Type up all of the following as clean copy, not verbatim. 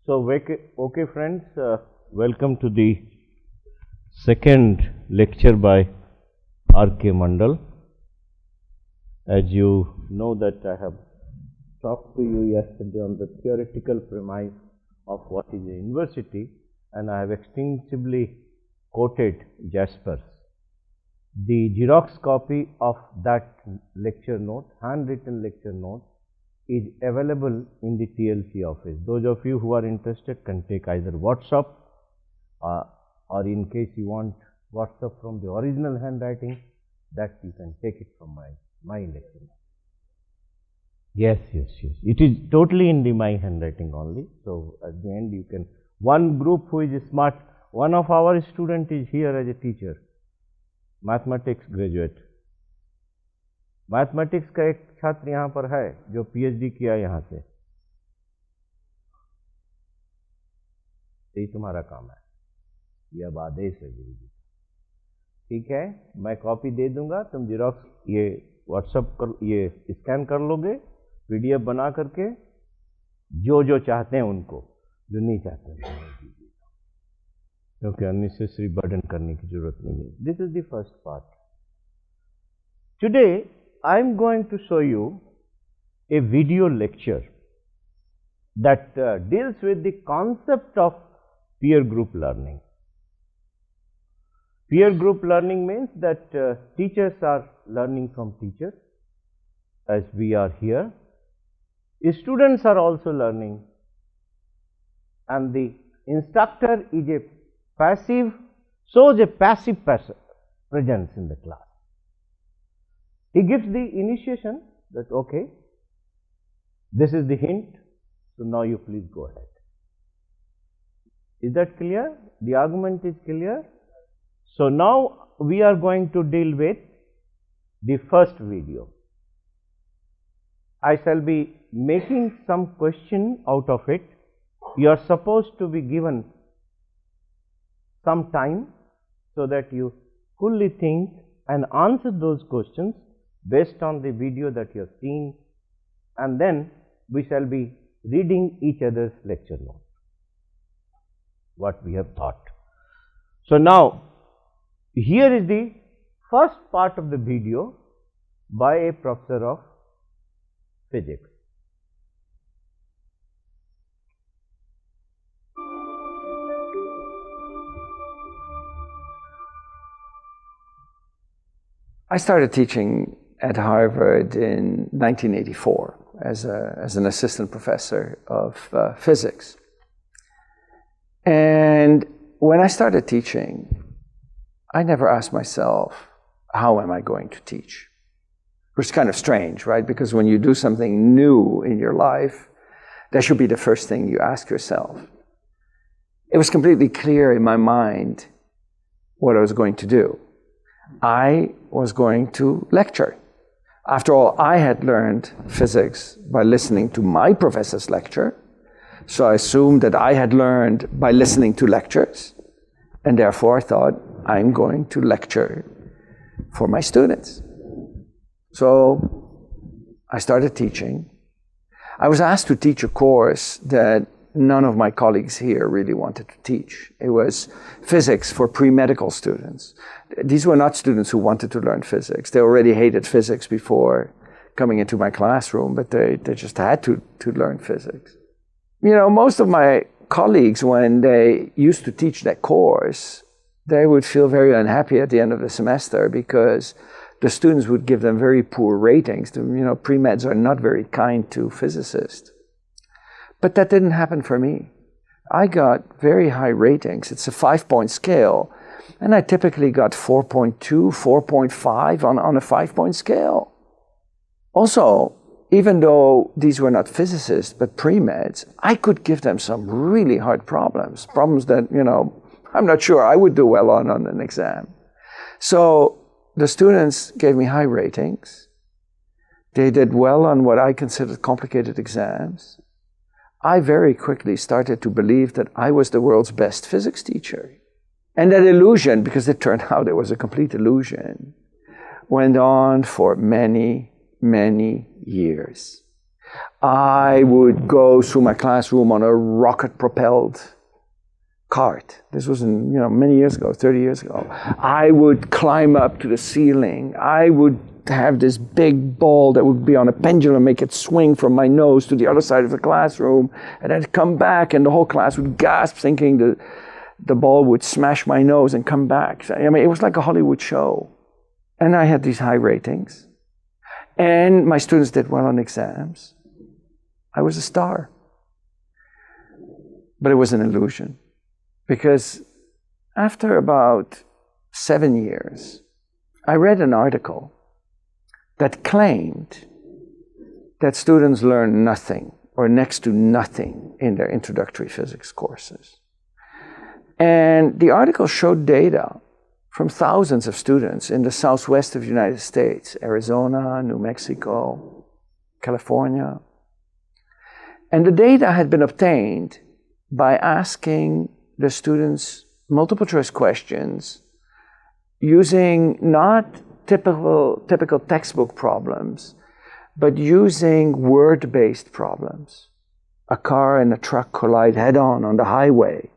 Okay friends, welcome to the second lecture by R.K. Mandal. As you know that I have talked to you yesterday on the theoretical premise of what is a university, and I have extensively quoted Jaspers. The Xerox copy of that lecture note, handwritten lecture note, is available in the TLC office. Those of you who are interested can take either WhatsApp or in case you want WhatsApp from the original handwriting, that you can take it from my lecture. Yes. It is totally in my handwriting only. So at the end you can, one group who is smart, one of our student is here as a teacher, mathematics graduate. Mathematics का एक छात्र यहाँ पर है जो PhD किया यहाँ से, यही तुम्हारा काम है, यह अब आदेश है गुरु जी। ठीक है, मैं कॉपी दे दूंगा, तुम जेरॉक्स ये व्हाट्सएप कर, ये स्कैन कर लोगे, पीडीएफ बना करके जो चाहते हैं उनको, जो नहीं चाहते हैं क्योंकि अननेसेसरी बर्डन करने की जरूरत नहीं है। This is the first part. Today I am going to show you a video lecture that deals with the concept of peer group learning. Peer group learning means that teachers are learning from teachers, as we are here. Students are also learning, and the instructor is a passive, shows a passive presence in the class. He gives the initiation that, okay, this is the hint, so now you please go ahead. Is that clear? The argument is clear. So now we are going to deal with the first video. I shall be making some question out of it. You are supposed to be given some time so that you fully think and answer those questions based on the video that you have seen, and then we shall be reading each other's lecture notes, what we have taught. So now, here is the first part of the video by a professor of physics. I started teaching at Harvard in 1984 as an assistant professor of physics. And when I started teaching, I never asked myself, how am I going to teach? Which is kind of strange, right? Because when you do something new in your life, that should be the first thing you ask yourself. It was completely clear in my mind what I was going to do. I was going to lecture. After all, I had learned physics by listening to my professor's lecture, so I assumed that I had learned by listening to lectures, and therefore I thought, I'm going to lecture for my students. So I started teaching. I was asked to teach a course that none of my colleagues here really wanted to teach. It was physics for pre-medical students. These were not students who wanted to learn physics. They already hated physics before coming into my classroom, but they just had to learn physics. You know, most of my colleagues, when they used to teach that course, they would feel very unhappy at the end of the semester because the students would give them very poor ratings. You know, pre-meds are not very kind to physicists. But that didn't happen for me. I got very high ratings. It's a 5-point scale, and I typically got 4.2, 4.5 on a 5-point scale. Also, even though these were not physicists, but pre-meds, I could give them some really hard problems that, you know, I'm not sure I would do well on an exam. So the students gave me high ratings. They did well on what I considered complicated exams. I very quickly started to believe that I was the world's best physics teacher. And that illusion, because it turned out it was a complete illusion, went on for many, many years. I would go through my classroom on a rocket-propelled cart. This was many years ago, 30 years ago. I would climb up to the ceiling. I would have this big ball that would be on a pendulum, make it swing from my nose to the other side of the classroom, and I'd come back and the whole class would gasp thinking the ball would smash my nose and come back. I mean, it was like a Hollywood show. And I had these high ratings. And my students did well on exams. I was a star. But it was an illusion. Because after about 7 years, I read an article that claimed that students learn nothing or next to nothing in their introductory physics courses. And the article showed data from thousands of students in the southwest of the United States, Arizona, New Mexico, California. And the data had been obtained by asking the students multiple choice questions using not typical textbook problems, but using word-based problems. A car and a truck collide head-on on the highway.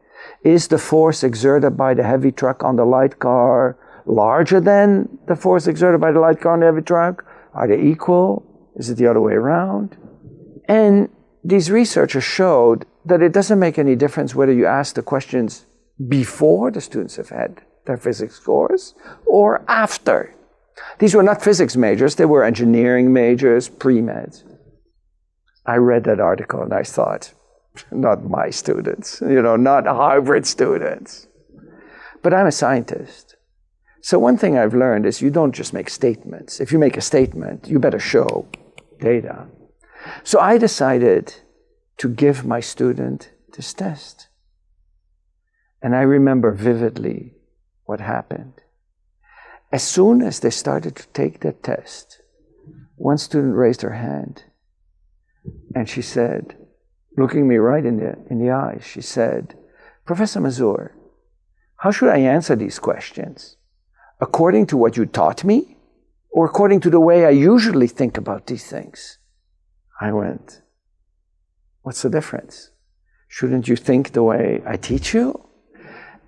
Is the force exerted by the heavy truck on the light car larger than the force exerted by the light car on the heavy truck? Are they equal? Is it the other way around? And these researchers showed that it doesn't make any difference whether you ask the questions before the students have had their physics course or after. These were not physics majors, they were engineering majors, pre-meds. I read that article and I thought, not my students, not Harvard students. But I'm a scientist. So one thing I've learned is you don't just make statements. If you make a statement, you better show data. So I decided to give my student this test. And I remember vividly what happened. As soon as they started to take that test, one student raised her hand and she said, looking me right in the eyes, she said, Professor Mazur, how should I answer these questions? According to what you taught me or according to the way I usually think about these things? I went, what's the difference? Shouldn't you think the way I teach you?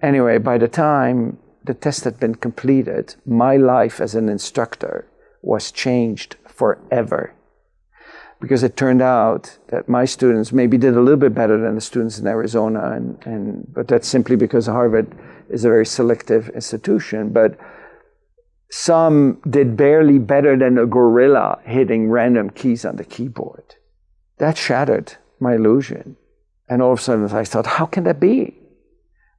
Anyway, by the time the test had been completed, my life as an instructor was changed forever. Because it turned out that my students maybe did a little bit better than the students in Arizona, but that's simply because Harvard is a very selective institution. But some did barely better than a gorilla hitting random keys on the keyboard. That shattered my illusion. And all of a sudden I thought, how can that be?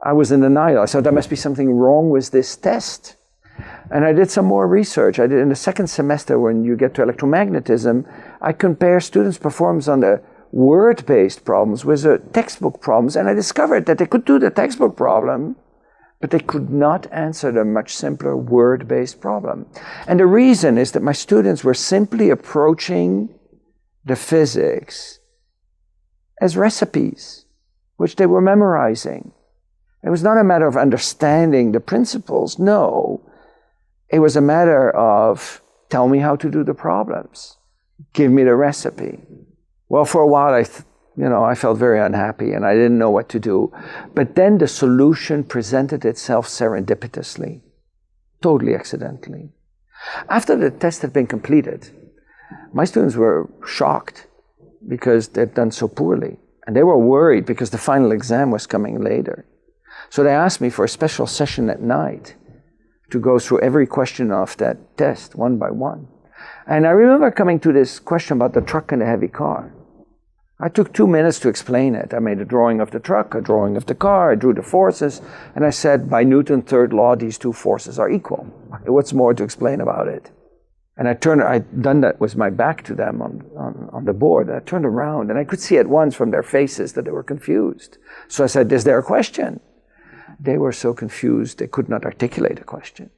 I was in denial. I thought there must be something wrong with this test. And I did some more research. I did in the second semester when you get to electromagnetism, I compare students' performance on the word-based problems with the textbook problems, and I discovered that they could do the textbook problem, but they could not answer the much simpler word-based problem. And the reason is that my students were simply approaching the physics as recipes, which they were memorizing. It was not a matter of understanding the principles, no. It was a matter of, tell me how to do the problems. Give me the recipe. Well, for a while, I felt very unhappy and I didn't know what to do. But then the solution presented itself serendipitously, totally accidentally. After the test had been completed, my students were shocked because they'd done so poorly. And they were worried because the final exam was coming later. So they asked me for a special session at night to go through every question of that test one by one. And I remember coming to this question about the truck and the heavy car. I took 2 minutes to explain it. I made a drawing of the truck, a drawing of the car, I drew the forces, and I said, by Newton's third law, these two forces are equal. What's more to explain about it? And I'd done that with my back to them on the board. I turned around and I could see at once from their faces that they were confused. So I said, is there a question? They were so confused they could not articulate a question.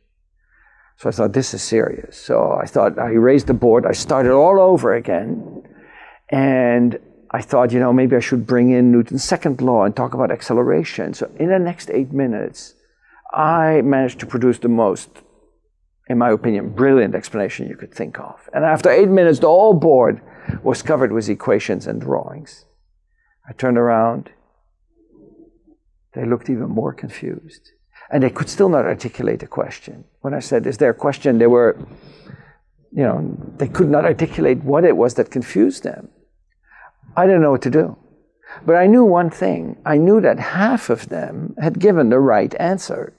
So I thought, this is serious. So I thought, I erased the board, I started all over again, and I thought, maybe I should bring in Newton's second law and talk about acceleration. So in the next 8 minutes, I managed to produce the most in my opinion, brilliant explanation you could think of. And after 8 minutes, the whole board was covered with equations and drawings. I turned around. They looked even more confused. And they could still not articulate a question. When I said, is there a question? They were, they could not articulate what it was that confused them. I didn't know what to do. But I knew one thing. I knew that half of them had given the right answer.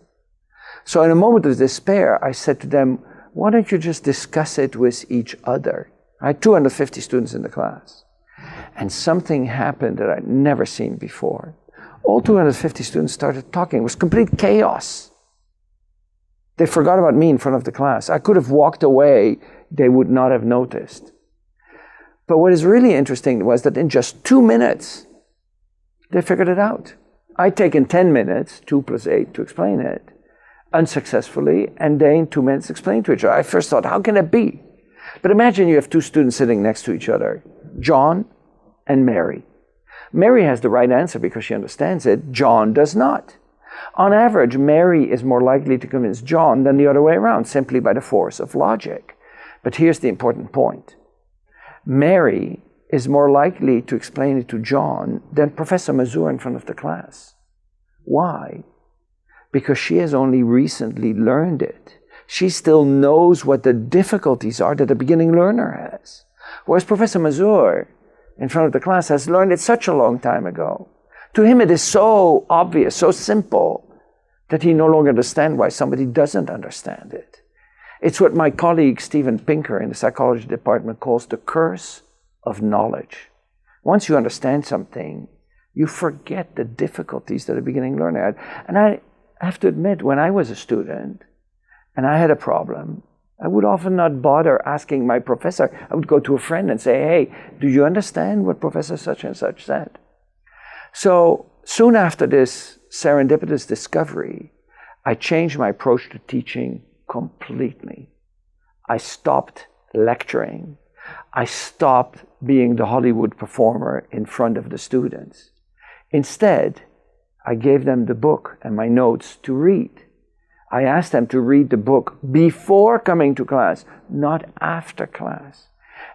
So in a moment of despair, I said to them, why don't you just discuss it with each other? I had 250 students in the class. And something happened that I'd never seen before. All 250 students started talking. It was complete chaos. They forgot about me in front of the class. I could have walked away. They would not have noticed. But what is really interesting was that in just 2 minutes, they figured it out. I'd taken 10 minutes, 2 plus 8, to explain it, unsuccessfully, and they in 2 minutes explained to each other. I first thought, how can it be? But imagine you have 2 students sitting next to each other, John and Mary. Mary has the right answer because she understands it. John does not. On average, Mary is more likely to convince John than the other way around, simply by the force of logic. But here's the important point. Mary is more likely to explain it to John than Professor Mazur in front of the class. Why? Because she has only recently learned it. She still knows what the difficulties are that a beginning learner has. Whereas Professor Mazur, in front of the class, has learned it such a long time ago. To him it is so obvious, so simple, that he no longer understands why somebody doesn't understand it. It's what my colleague Steven Pinker in the psychology department calls the curse of knowledge. Once you understand something, you forget the difficulties that a beginning learner had. And I have to admit, when I was a student and I had a problem, I would often not bother asking my professor. I would go to a friend and say, hey, do you understand what Professor such and such said? So soon after this serendipitous discovery, I changed my approach to teaching completely. I stopped lecturing. I stopped being the Hollywood performer in front of the students. Instead, I gave them the book and my notes to read. I asked them to read the book before coming to class, not after class.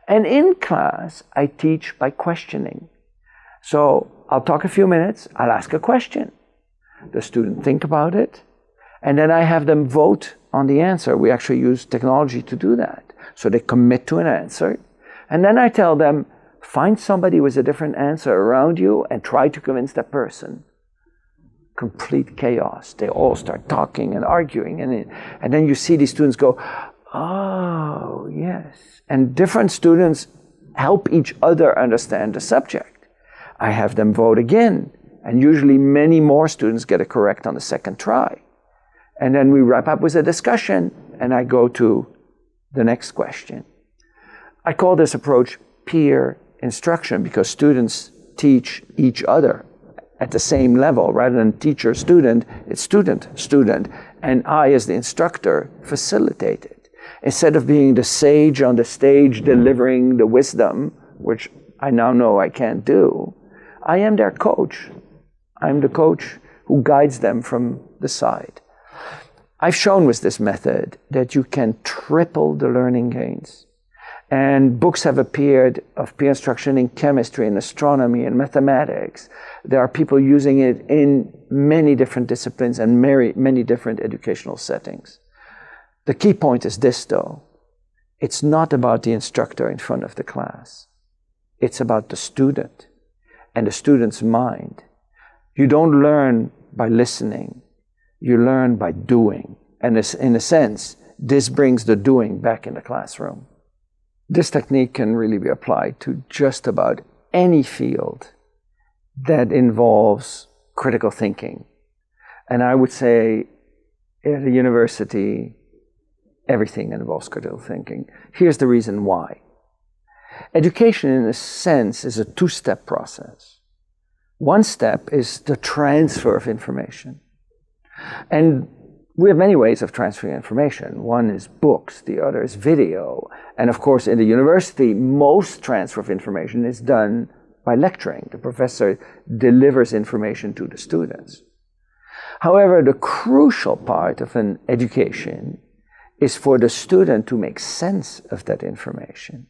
And in class, I teach by questioning. So I'll talk a few minutes, I'll ask a question. The student think about it, and then I have them vote on the answer. We actually use technology to do that. So they commit to an answer, and then I tell them, find somebody with a different answer around you and try to convince that person. Complete chaos. They all start talking and arguing, and then you see these students go, oh, yes. And different students help each other understand the subject. I have them vote again, and usually many more students get it correct on the second try. And then we wrap up with a discussion, and I go to the next question. I call this approach peer instruction because students teach each other at the same level. Rather than teacher, student, it's student, student. And I, as the instructor, facilitate it. Instead of being the sage on the stage delivering the wisdom, which I now know I can't do, I am their coach. I'm the coach who guides them from the side. I've shown with this method that you can triple the learning gains. And books have appeared of peer instruction in chemistry, in astronomy, and mathematics. There are people using it in many different disciplines and many different educational settings. The key point is this, though. It's not about the instructor in front of the class. It's about the student and the student's mind. You don't learn by listening. You learn by doing. And in a sense, this brings the doing back in the classroom. This technique can really be applied to just about any field that involves critical thinking. And I would say at a university, everything involves critical thinking. Here's the reason why. Education, in a sense, is a two-step process. One step is the transfer of information. And we have many ways of transferring information. One is books, the other is video. And of course, in the university, most transfer of information is done by lecturing. The professor delivers information to the students. However, the crucial part of an education is for the student to make sense of that information,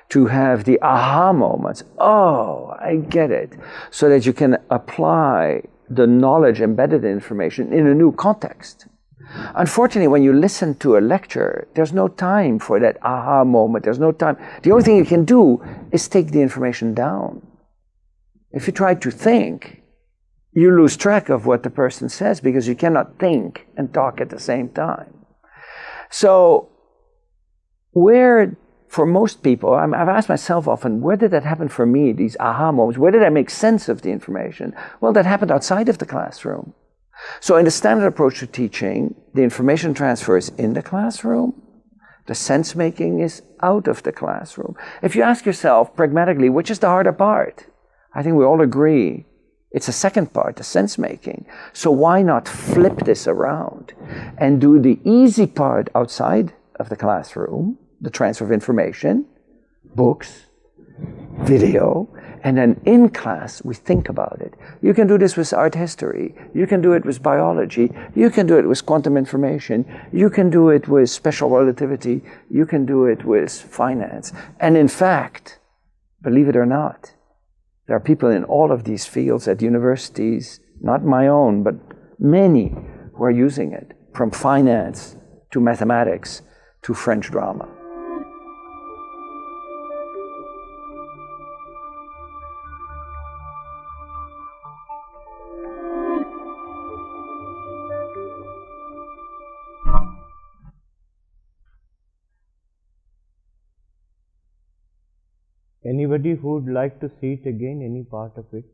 to have the aha moments. Oh, I get it. So that you can apply the knowledge embedded in information in a new context. Unfortunately, when you listen to a lecture, there's no time for that aha moment. There's no time. The only thing you can do is take the information down. If you try to think, you lose track of what the person says because you cannot think and talk at the same time. So, where, for most people, I've asked myself often, where did that happen for me, these aha moments? Where did I make sense of the information? Well, that happened outside of the classroom. So in the standard approach to teaching, the information transfer is in the classroom, the sense making is out of the classroom. If you ask yourself pragmatically, which is the harder part? I think we all agree it's the second part, the sense making. So why not flip this around and do the easy part outside of the classroom, the transfer of information, books, video, and then in class we think about it. You can do this with art history, you can do it with biology, you can do it with quantum information, you can do it with special relativity, you can do it with finance. And in fact, believe it or not, there are people in all of these fields at universities, not my own, but many who are using it, from finance to mathematics to French drama. Anybody who would like to see it again, any part of it?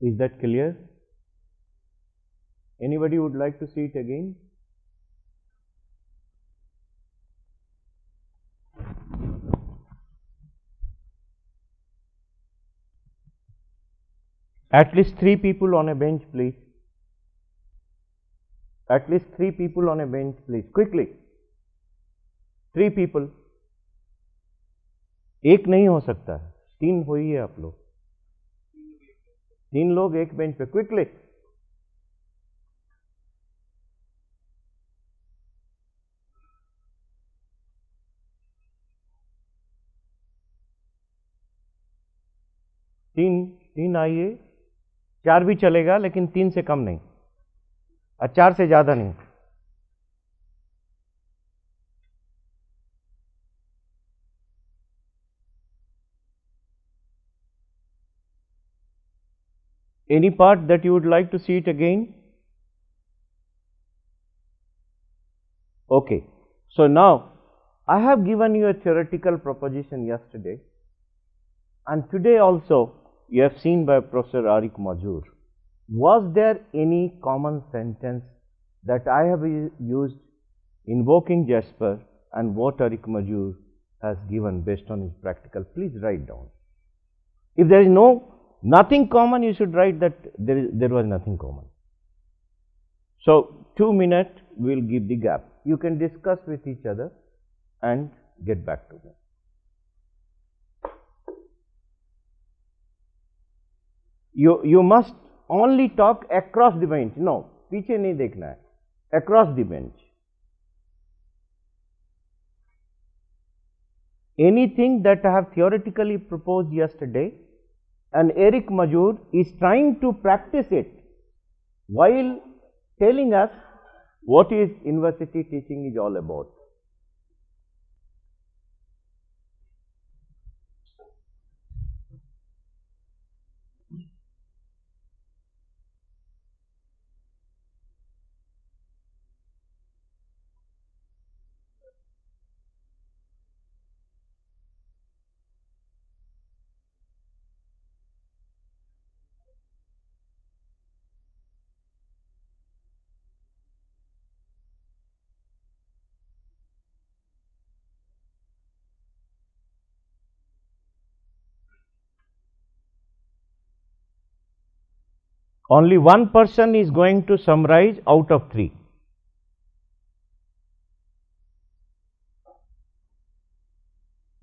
Is that clear? Anybody would like to see it again? At least 3 people on a bench, please. At least 3 people on a bench, please. Quickly. 3 people. एक नहीं हो सकता, 3 हो ही है आप लोग, 3 लोग एक बेंच पे. क्विकली. तीन आइए. 4 भी चलेगा लेकिन 3 से कम नहीं और 4 से ज्यादा नहीं. Any part that you would like to see it again? Okay. So now, I have given you a theoretical proposition yesterday, and today also you have seen by Professor Arik Majur. Was there any common sentence that I have used invoking Jasper and what Arik Majur has given based on his practical? Please write down. If there is nothing common, you should write that there was nothing common. So 2 minutes we will give the gap. You can discuss with each other and get back to me. You must only talk across the bench. No, पीछे नहीं देखना है. Across the bench. Anything that I have theoretically proposed yesterday, and Arik Majur is trying to practice it while telling us what is university teaching is all about. Only one person is going to summarize out of 3.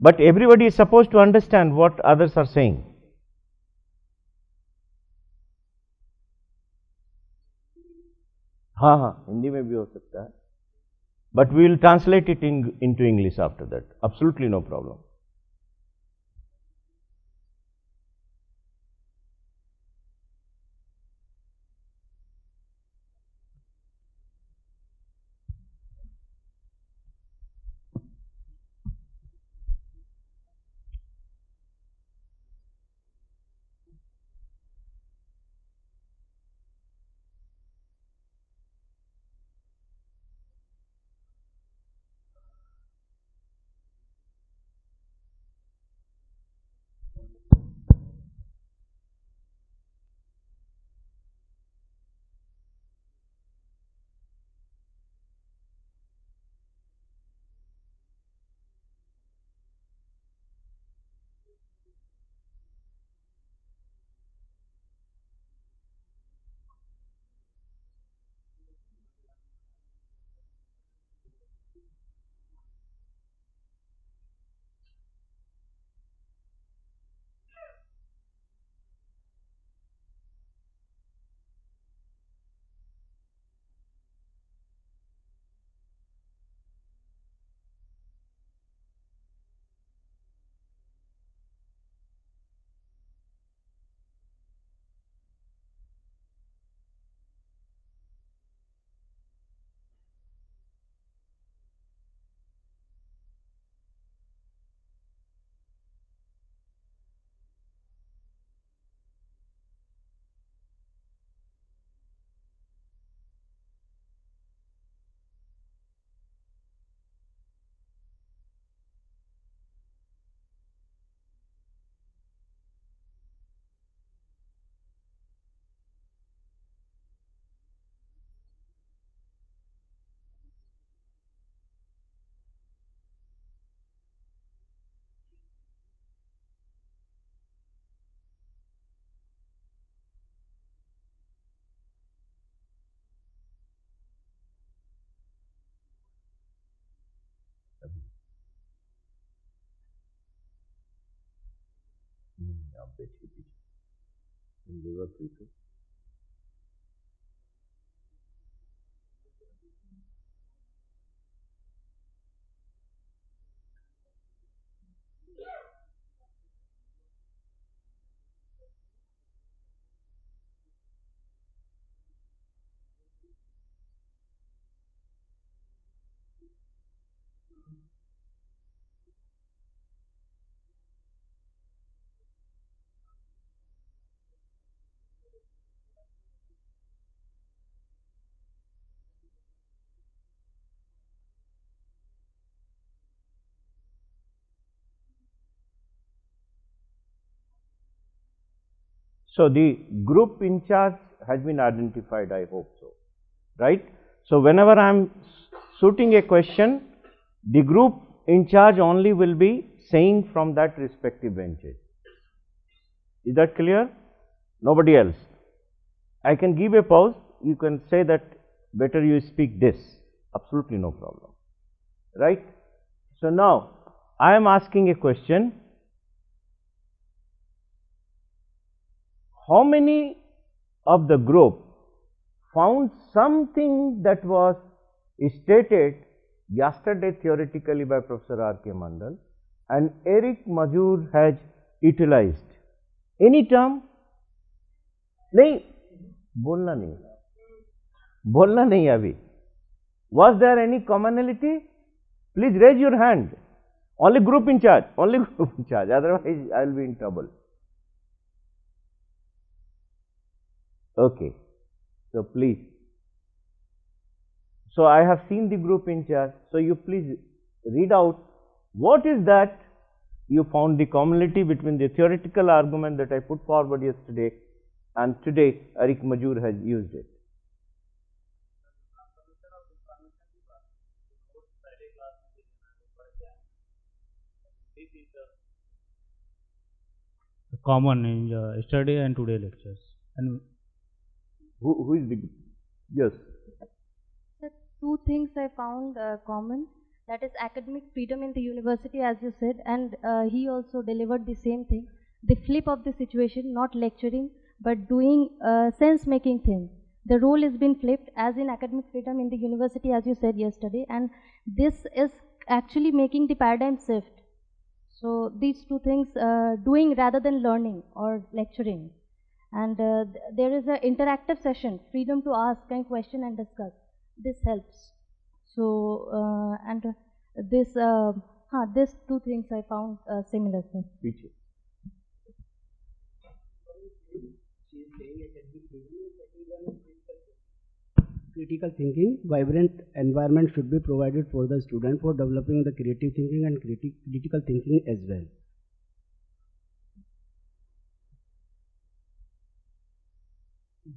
But everybody is supposed to understand what others are saying. हाँ हाँ हिंदी में भी हो सकता है, but we will translate it into English after that. Absolutely no problem. So the group in charge has been identified, I hope so, right? So whenever I am shooting a question, the group in charge only will be saying from that respective benches. Is that clear? Nobody else. I can give a pause, you can say that better you speak this, absolutely no problem, right? So now I am asking a question. How many of the group found something that was stated yesterday theoretically by Professor R.K. Mandal and Eric Mazur has utilized? Any term? नहीं, बोलना नहीं अभी. Was there any commonality? Please raise your hand. Only group in charge, otherwise I will be in trouble. Okay, so please. So I have seen the group in charge, so you please read out what is that you found the commonality between the theoretical argument that I put forward yesterday and today Eric Mazur has used it. Common in yesterday and today lectures. And who is the, yes? Sir, two things I found common, that is academic freedom in the university, as you said, and he also delivered the same thing, the flip of the situation, not lecturing but doing sense making things. the role has been flipped, as in academic freedom in the university, as you said yesterday, and this is actually making the paradigm shift. So these two things, doing rather than learning or lecturing. And there is an interactive session, freedom to ask and question and discuss. This helps. So, these two things I found similar, sir. Critical thinking, vibrant environment should be provided for the student for developing the creative thinking and critical thinking as well.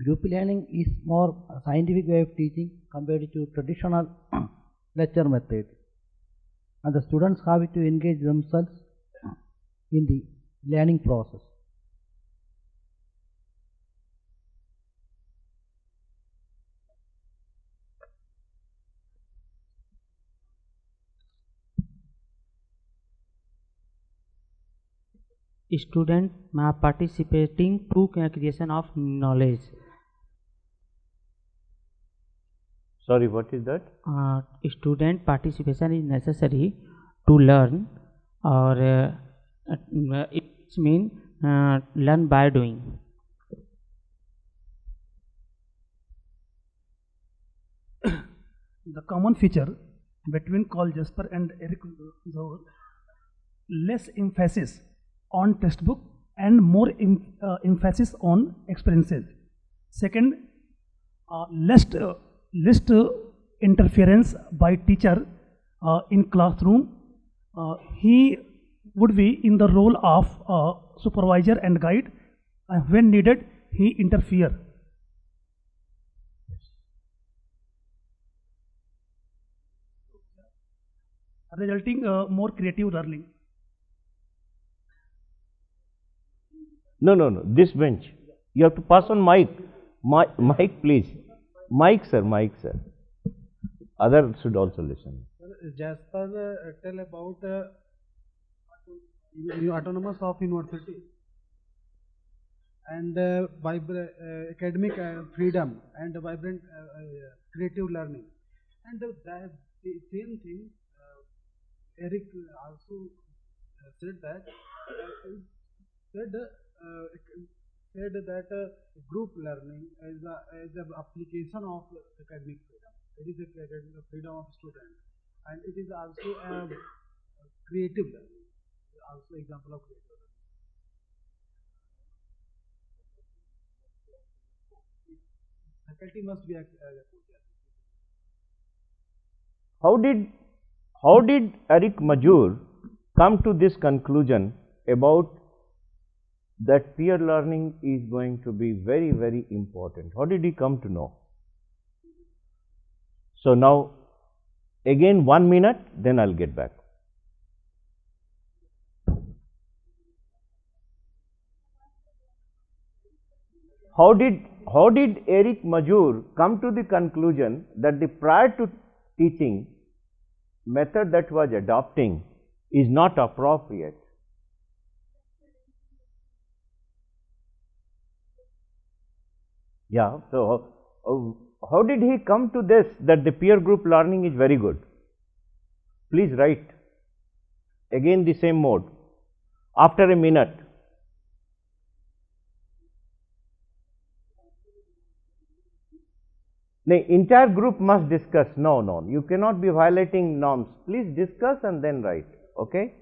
Group learning is more a scientific way of teaching compared to traditional lecture method, and the students have to engage themselves in the learning process. Student participating to creation of knowledge. Sorry, what is that? Student participation is necessary to learn, or it means learn by doing. The common feature between Carl Jasper and Eric Zoll, less emphasis on textbook and more emphasis on experiences. Second, less interference by teacher in classroom. He would be in the role of supervisor and guide. When needed, he interfere. Resulting more creative learning. No. This bench. You have to pass on mic. Mic, please. Mic, sir. Others should also listen. Jasper tell about autonomous of university and academic freedom and vibrant creative learning, and the same thing Eric also said that group learning is an application of academic freedom. It is a freedom of student, and it is also a creative learning. Also example of creative learning. Faculty must be a How did Eric Majur come to this conclusion about that peer learning is going to be very, very important? How did he come to know? So now, again 1 minute, then I'll get back. How did Eric Majur come to the conclusion that the prior to teaching method that was adopting is not appropriate? Yeah, so how did he come to this, that the peer group learning is very good? Please write. Again the same mode. After a minute. The entire group must discuss. No, you cannot be violating norms. Please discuss and then write. Okay?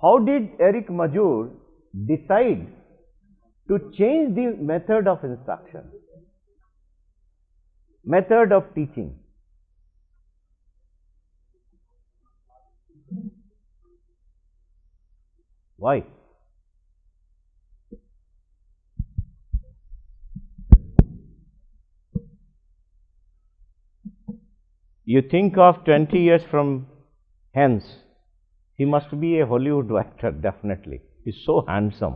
How did Eric Majur decide to change the method of instruction, method of teaching? Why? You think of 20 years from hence, he must be a Hollywood actor, definitely. He's so handsome.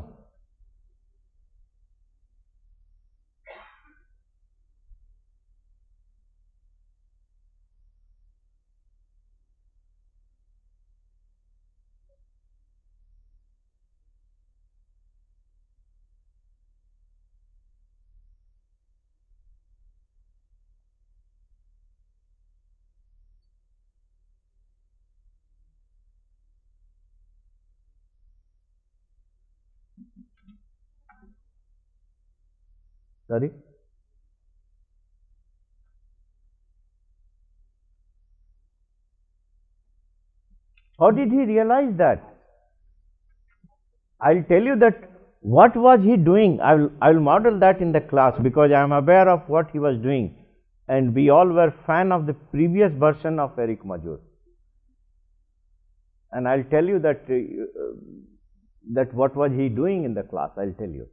Sorry? How did he realize that? I'll tell you that what was he doing. I'll model that in the class because I am aware of what he was doing, and we all were fan of the previous version of Eric Major. And I'll tell you that that what was he doing in the class. I'll tell you.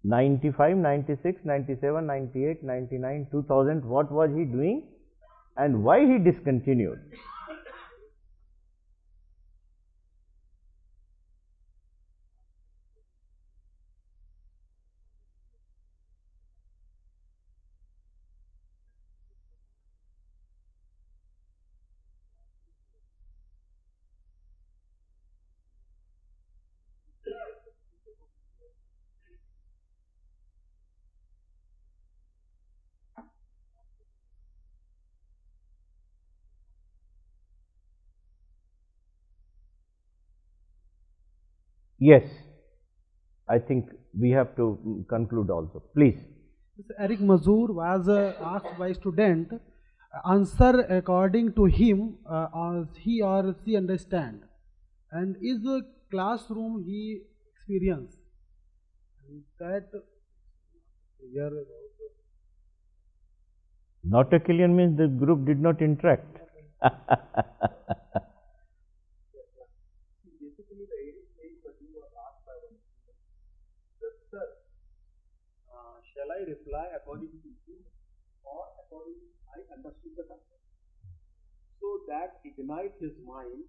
'95, '96, '97, '98, '99, 2000. What was he doing, and why he discontinued? Yes, I think we have to conclude also. Please. Eric Mazur was asked by student answer according to him as he or she understand, and is the classroom he experience. And that here Not a Killian means the group did not interact. Basically, the Eric saying that he was asked by one student, sir, shall I reply according to you or according to I understood the concept? So that ignites his mind,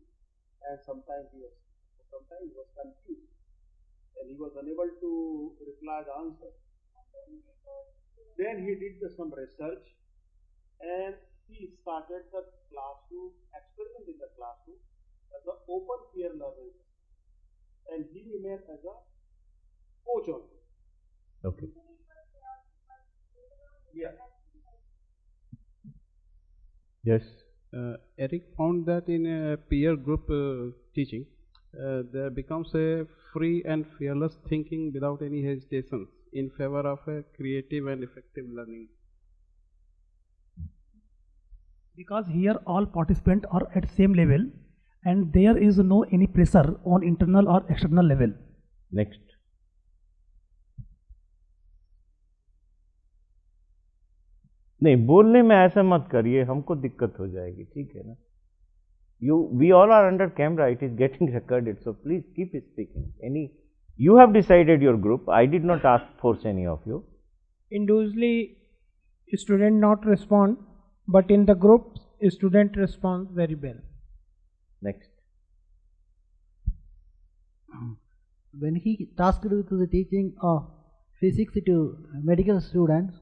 and sometimes he was confused and he was unable to reply the answer. Then he did some research and he started the classroom experiment in the classroom as an open peer learning, and he remained as a coach also. Okay. Yeah. Yes. Eric found that in a peer group teaching, there becomes a free and fearless thinking without any hesitation in favor of a creative and effective learning. Because here all participants are at same level and there is no any pressure on internal or external level. Next. नहीं, बोलने में ऐसा मत करिए, हमको दिक्कत हो जाएगी, ठीक है ना? We all are under camera, it is getting recorded, so please keep speaking. You have decided your group, I did not force any of you. Individually, student not respond, but in the group, student respond very well. Next. When he tasked with the teaching of physics to medical students,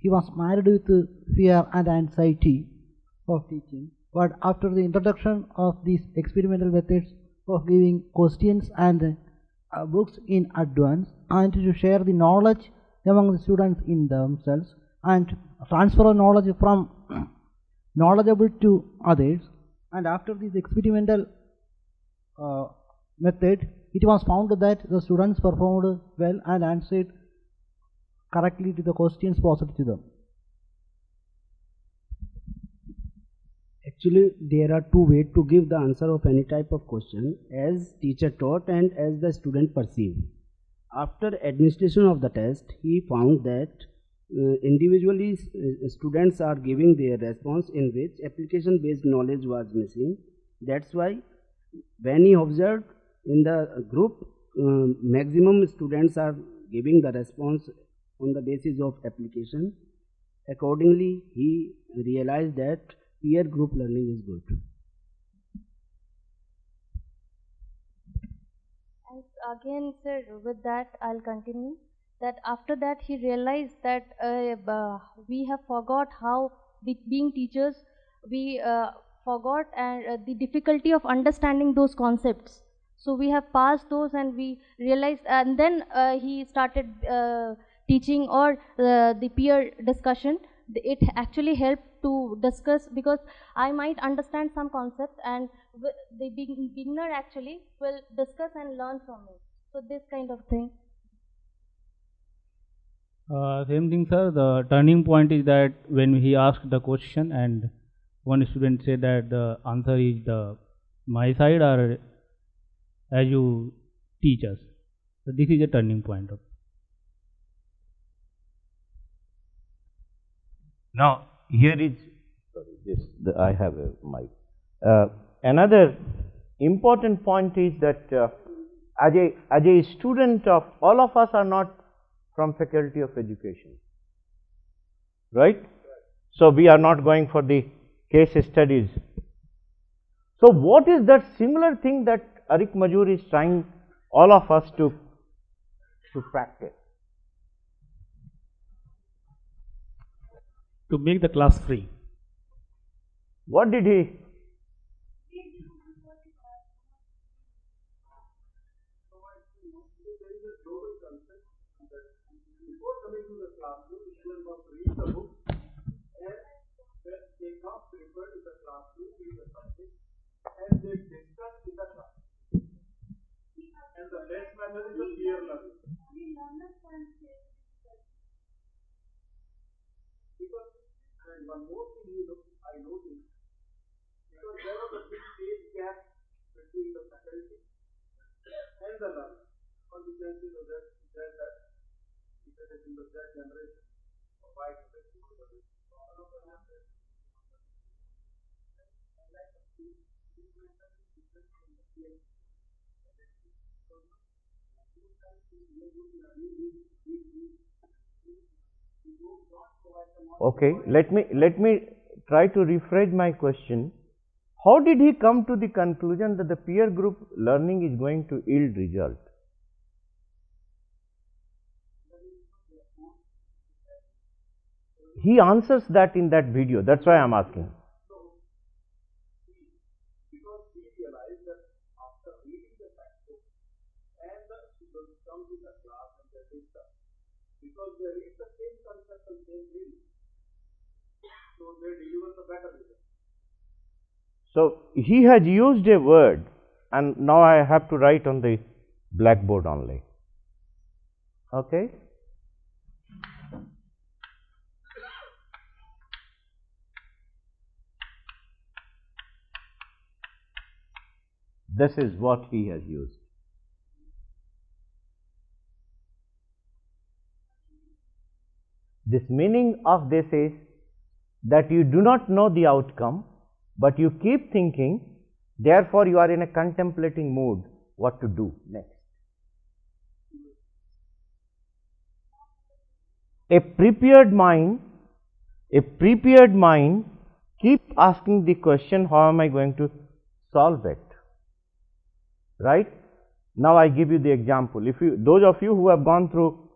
he was marred with fear and anxiety of teaching. But after the introduction of these experimental methods of giving questions and books in advance, and to share the knowledge among the students in themselves and transfer knowledge from knowledgeable to others, and after this experimental method, it was found that the students performed well and answered correctly to the questions posed to them. Actually, there are two ways to give the answer of any type of question, as teacher taught and as the student perceived. After administration of the test, he found that individually students are giving their response in which application based knowledge was missing. That's why when he observed in the group, maximum students are giving the response on the basis of application. Accordingly, he realized that peer group learning is good. And again, sir, with that I'll continue. That after that he realized that we have forgot how, being teachers, we forgot and the difficulty of understanding those concepts. So we have passed those and we realized, and then he started teaching or the peer discussion. It actually helped to discuss, because I might understand some concept and the beginner actually will discuss and learn from me. So this kind of thing. Same thing, sir. The turning point is that when he asked the question and one student said that the answer is my side or as you teach us. So this is a turning point. Now, here is, I have a mic. Another important point is that as a student of, all of us are not from Faculty of Education, right? So we are not going for the case studies. So what is that similar thing that Arik Majur is trying all of us to practice? To make the class free. What did he? Before coming to the classroom, the student must read the book and they come prefer in the classroom, read the subject, and they discuss in the class. And the best method is the peer learning. Because, and one more thing I noticed, because there was a big age gap between the faculty and the learner. Consequences of that because in the that generation of white Okay, let me try to rephrase my question. How did he come to the conclusion that the peer group learning is going to yield result? He answers that in that video. That's why I am asking. Because we realize that after reading the textbook and the students come to the class and they discuss, because they read the same concept and same thing, so they deliver the better result. So he has used a word, and now I have to write on the blackboard only. Okay. This is what he has used. This meaning of this is that you do not know the outcome, but you keep thinking, therefore you are in a contemplating mood what to do next. A prepared mind keep asking the question, how am I going to solve it? Right? Now I give you the example. If you, those of you who have gone through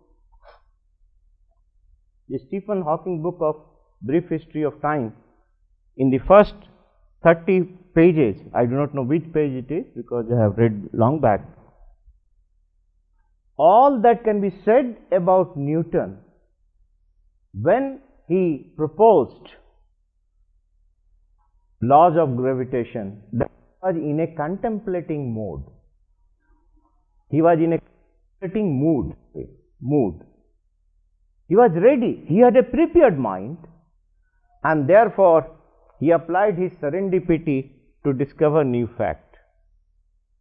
the Stephen Hawking book of Brief History of Time, in the first 30 pages, I do not know which page it is because I have read long back, all that can be said about Newton when he proposed laws of gravitation, that was in a contemplating mode. He was in a contemplating mood. He was ready. He had a prepared mind, and therefore he applied his serendipity to discover new fact.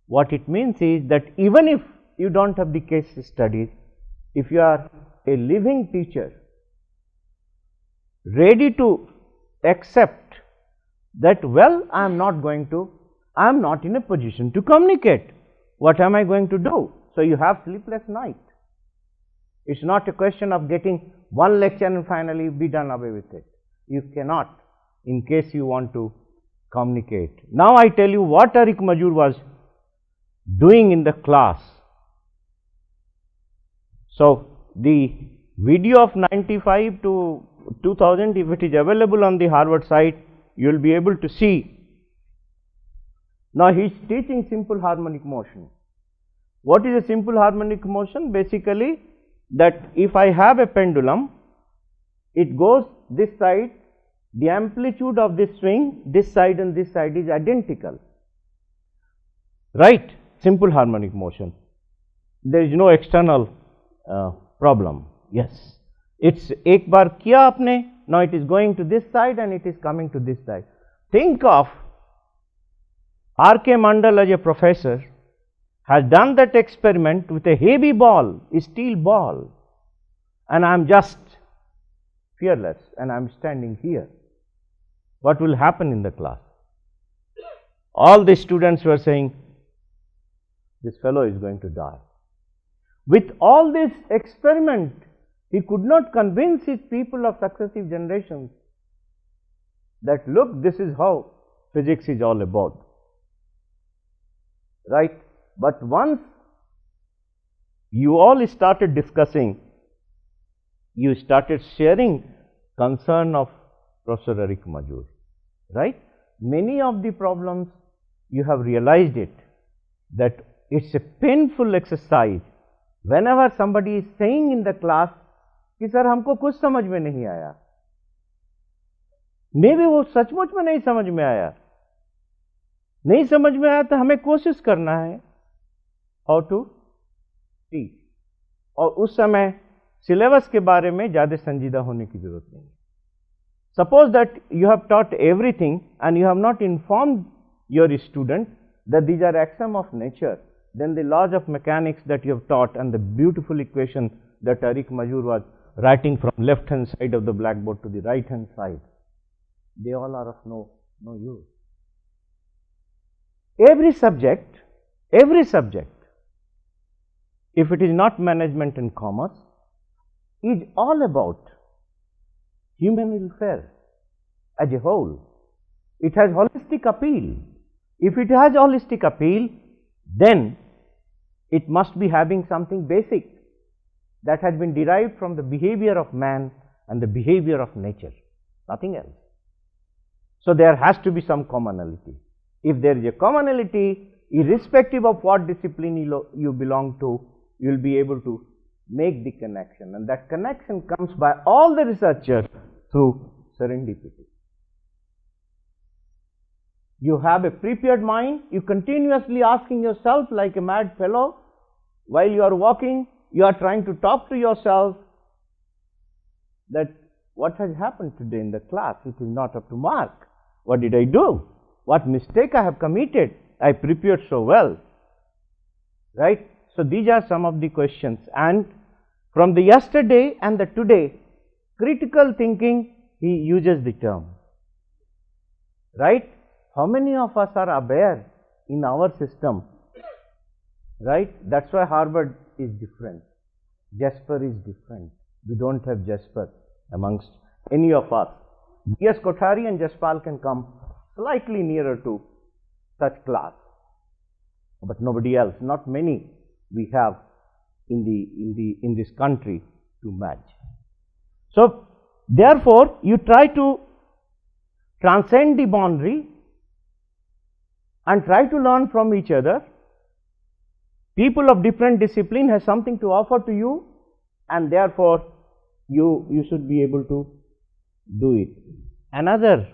What it means is that even if you don't have the case studies, if you are a living teacher, ready to accept that, well, I am not in a position to communicate. What am I going to do? So you have sleepless night. It's not a question of getting one lecture and finally be done away with it. You cannot, in case you want to communicate. Now I tell you what Arik Majur was doing in the class. So the video of 95 to 2000, if it is available on the Harvard site, you will be able to see. Now he is teaching simple harmonic motion. What is a simple harmonic motion? Basically, that if I have a pendulum, it goes this side the amplitude of this swing, this side and this side is identical, right? Simple harmonic motion. There is no external problem. Yes, it's एक बार किया आपने, now it is going to this side and it is coming to this side. Think of R.K. Mandal as a professor has done that experiment with a heavy ball, a steel ball, and I am just fearless and I am standing here. What will happen in the class? All the students were saying, this fellow is going to die. With all this experiment, he could not convince his people of successive generations that look, this is how physics is all about, right? But once you all started discussing, you started sharing concern of Professor Eric Majur, right? Many of the problems you have realized it, that it's a painful exercise whenever somebody is saying in the class कि sir हमको कुछ समझ में नहीं आया, मे भी वो सचमुच में नहीं समझ में आया, नहीं समझ में आया तो हमें कोशिश करना है हाउ टू टीच, और उस समय सिलेबस के बारे में ज़्यादा संजीदा होने की जरूरत नहीं है. Suppose that you have taught everything and you have not informed your student that these are axioms of nature, then the laws of mechanics that you have taught and the beautiful equation that Eric Majur was writing from left hand side of the blackboard to the right hand side, they all are of no use. Every subject, if it is not management and commerce, is all about human welfare as a whole. It has holistic appeal. If it has holistic appeal, then it must be having something basic that has been derived from the behavior of man and the behavior of nature, nothing else. So there has to be some commonality. If there is a commonality, irrespective of what discipline you belong to, you will be able to make the connection, and that connection comes by all the researchers through serendipity. You have a prepared mind, you continuously asking yourself like a mad fellow, while you are walking, you are trying to talk to yourself that what has happened today in the class, it is not up to mark. What did I do? What mistake I have committed? I prepared so well, right? So these are some of the questions, and from the yesterday and the today, critical thinking, he uses the term, right? How many of us are aware in our system, right? That's why Harvard is different, Jasper is different. We don't have Jasper amongst any of us. Yes, Kothari and Jaspal can come slightly nearer to such class, but nobody else, not many we have in this country to match. So therefore, you try to transcend the boundary and try to learn from each other. People of different discipline has something to offer to you, and therefore you should be able to do it. Another,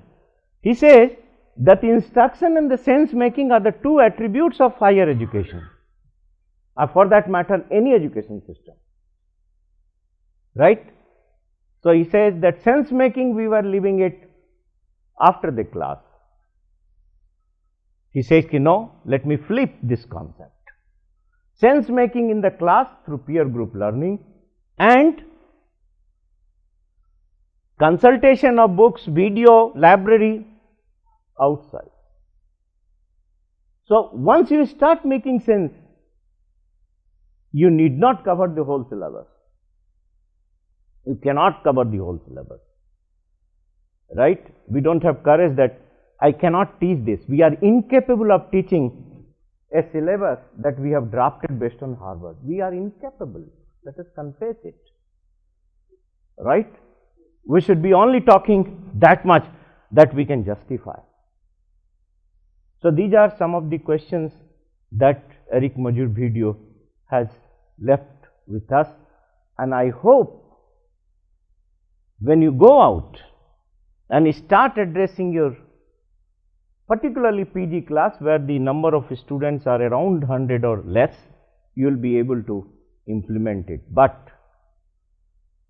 he says that instruction and the sense making are the two attributes of higher education, or for that matter any education system, right? So he says that sense making we were leaving it after the class. He says ki no, let me flip this concept. Sense making in the class through peer group learning and consultation of books, video, library outside. So once you start making sense, you need not cover the whole syllabus. You cannot cover the whole syllabus, right? We don't have courage that I cannot teach this. We are incapable of teaching a syllabus that we have drafted based on Harvard. We are incapable. Let us confess it, right? We should be only talking that much that we can justify. So these are some of the questions that Eric Majur video has left with us, and I hope when you go out and start addressing your particularly PG class where the number of students are around 100 or less, you will be able to implement it. But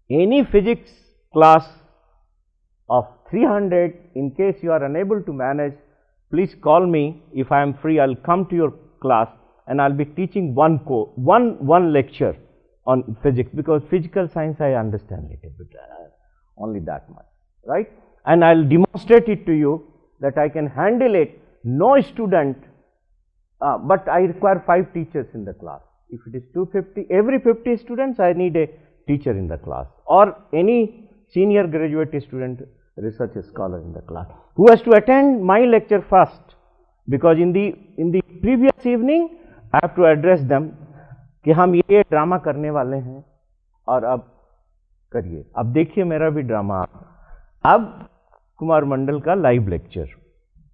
any physics class of 300, in case you are unable to manage, please call me. If I am free, I will come to your class and I will be teaching one lecture on physics, because physical science I understand a little bit, only that much, right? And I will demonstrate it to you that I can handle it, no student, but I require 5 teachers in the class. If it is 250, every 50 students I need a teacher in the class, or any senior graduate student, research scholar in the class, who has to attend my lecture first, because in the previous evening I have to address them कि हम ये drama करने वाले हैं और अब करिए. अब देखिए मेरा भी ड्रामा, अब कुमार मंडल का live lecture.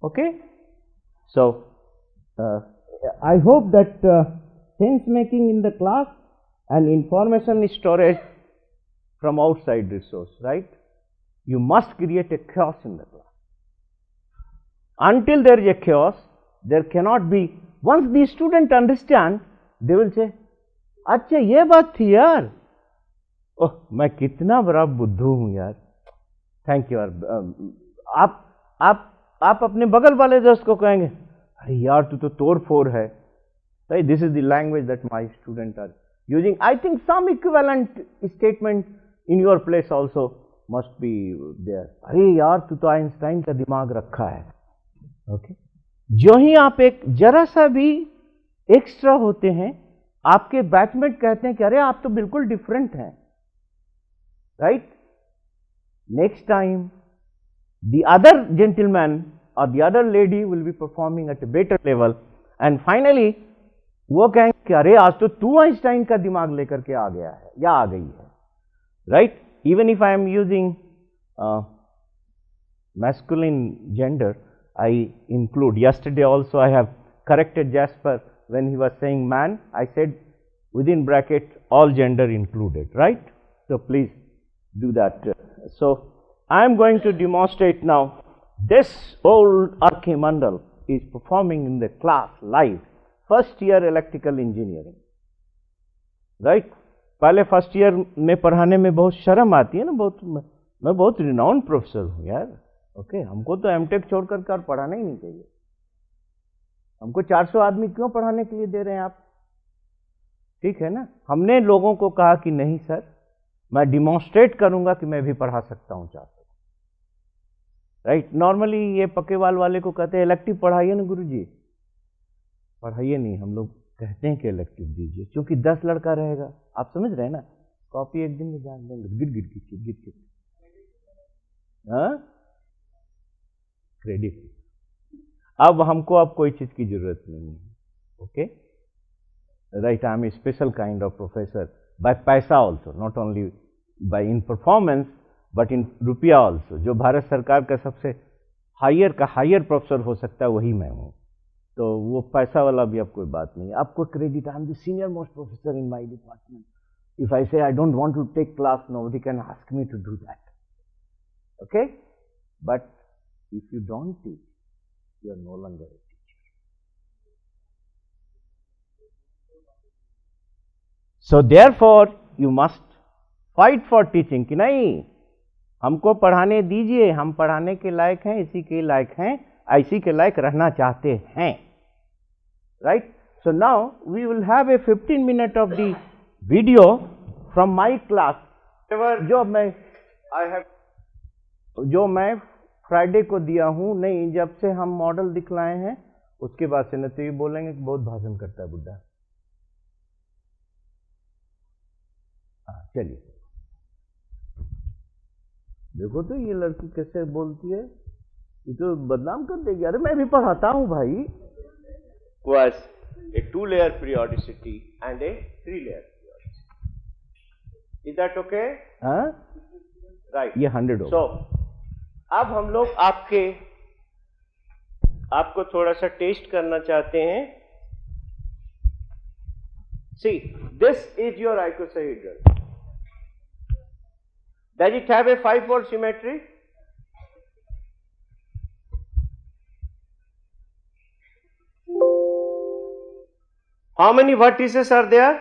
Okay, so I hope that sense making in the class and information storage from outside resource, right? You must create a chaos in the class. Until there is a chaos, there cannot be. Once the student understand, they will say, अच्छा ये बात थी यार, ओह मैं कितना बड़ा बुद्धू हूँ यार, थैंक यू यार. आप अपने बगल वाले दोस्त को कहेंगे, अरे यार तू तो तोड़ फोड़ है. Right? This is the language that my students are using. I think some equivalent statement in your place also must be there. अरे यार तू तो आइंस्टाइन का दिमाग रखा है. ओके, जो ही आप एक जरा सा भी एक्स्ट्रा होते हैं, आपके बैचमेट कहते हैं कि अरे आप तो बिल्कुल डिफरेंट हैं. Right, next time the other gentleman or the other lady will be performing at a better level, and finally वो कहेंगे कि अरे आज तो तू आइंस्टाइन का दिमाग लेकर के आ गया है या आ गई है. Right, even if I am using masculine gender, I include. Yesterday also I have corrected Jasper when he was saying man, I said within bracket all gender included, right? So please do that. So I am going to demonstrate now. This old R.K. Mandal is performing in the class live, first year electrical engineering, right? पहले first year में पढ़ाने में बहुत शर्म आती है ना, मैं बहुत रिनाउंड प्रोफेसर हूँ यार. ओके, हमको तो एमटेक छोड़ कर पढ़ाना ही नहीं चाहिए. हमको 400 आदमी क्यों पढ़ाने के लिए दे रहे हैं आप? ठीक है ना, हमने लोगों को कहा कि नहीं सर, मैं डिमॉन्स्ट्रेट करूंगा कि मैं भी पढ़ा सकता हूँ 400. राइट, नॉर्मली ये पकेवाल वाले को कहते हैं इलेक्टिव पढ़ाइए ना गुरुजी. पढ़ाइए नहीं, हम लोग कहते हैं कि इलेक्टिव दीजिए, क्योंकि 10 लड़का रहेगा. आप समझ रहे हैं ना, कॉपी एक दिन में जान देंगे, गिट गिट. हाँ, क्रेडिट. अब हमको अब कोई चीज की जरूरत नहीं है. Okay, right, I am a special kind of professor by पैसा also, not only by in performance but in रुपया ऑल्सो. जो भारत सरकार का सबसे हायर प्रोफेसर हो सकता है वही मैं हूँ. तो वो पैसा वाला भी अब कोई बात नहीं है. आपको credit, I am the senior most professor in my department. If I say I don't want to take class, nobody can ask me to do that. Okay, but if you don't teach, you are no longer a teacher. So therefore you must fight for teaching कि नहीं, हमको पढ़ाने दीजिए, हम पढ़ाने के लायक हैं, इसी के लायक हैं, इसी के लायक रहना चाहते हैं. Right? So now we will have a 15-minute of the video from my class. जो मैं फ्राइडे को दिया हूँ, नहीं जब से हम मॉडल दिखलाए हैं उसके बाद से न तो ये बोलेंगे कि बहुत भाषण करता है बुड्ढा. चलिए देखो तो ये लड़की कैसे बोलती है, ये तो बदनाम कर देगी. अरे मैं भी पढ़ाता हूँ भाई. Was a 2-layer periodicity and a 3-layer periodicity. Is that okay? हाँ, right. ये 100 होगा. So अब हम लोग आपको थोड़ा सा टेस्ट करना चाहते हैं. See, this is your icosahedral. Does it have a 5-fold symmetry? How many vertices are there?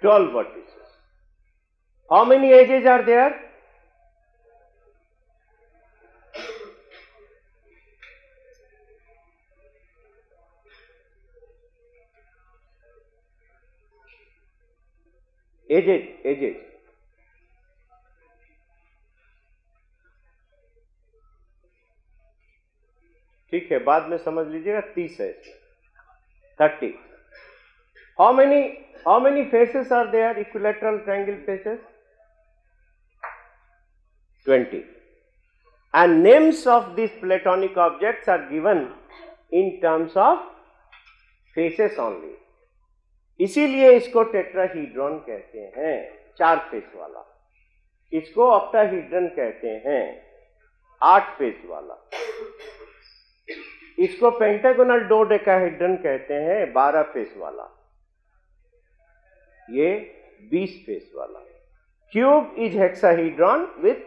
Twelve vertices. How many edges are there? Edges. ठीक है, बाद में समझ लीजिएगा, 30 है इसमें, 30. How many faces are there? Equilateral triangle faces? 20. And names of these platonic objects are given in terms of faces only. इसीलिए इसको टेट्राहीड्रॉन कहते हैं, 4 फेस वाला. इसको ऑक्टाहीड्रन कहते हैं, 8 फेस वाला. इसको पेंटागोनल डोडेकाहेड्रन कहते हैं, 12 फेस वाला. ये 20 फेस वाला. Cube is hexahedron with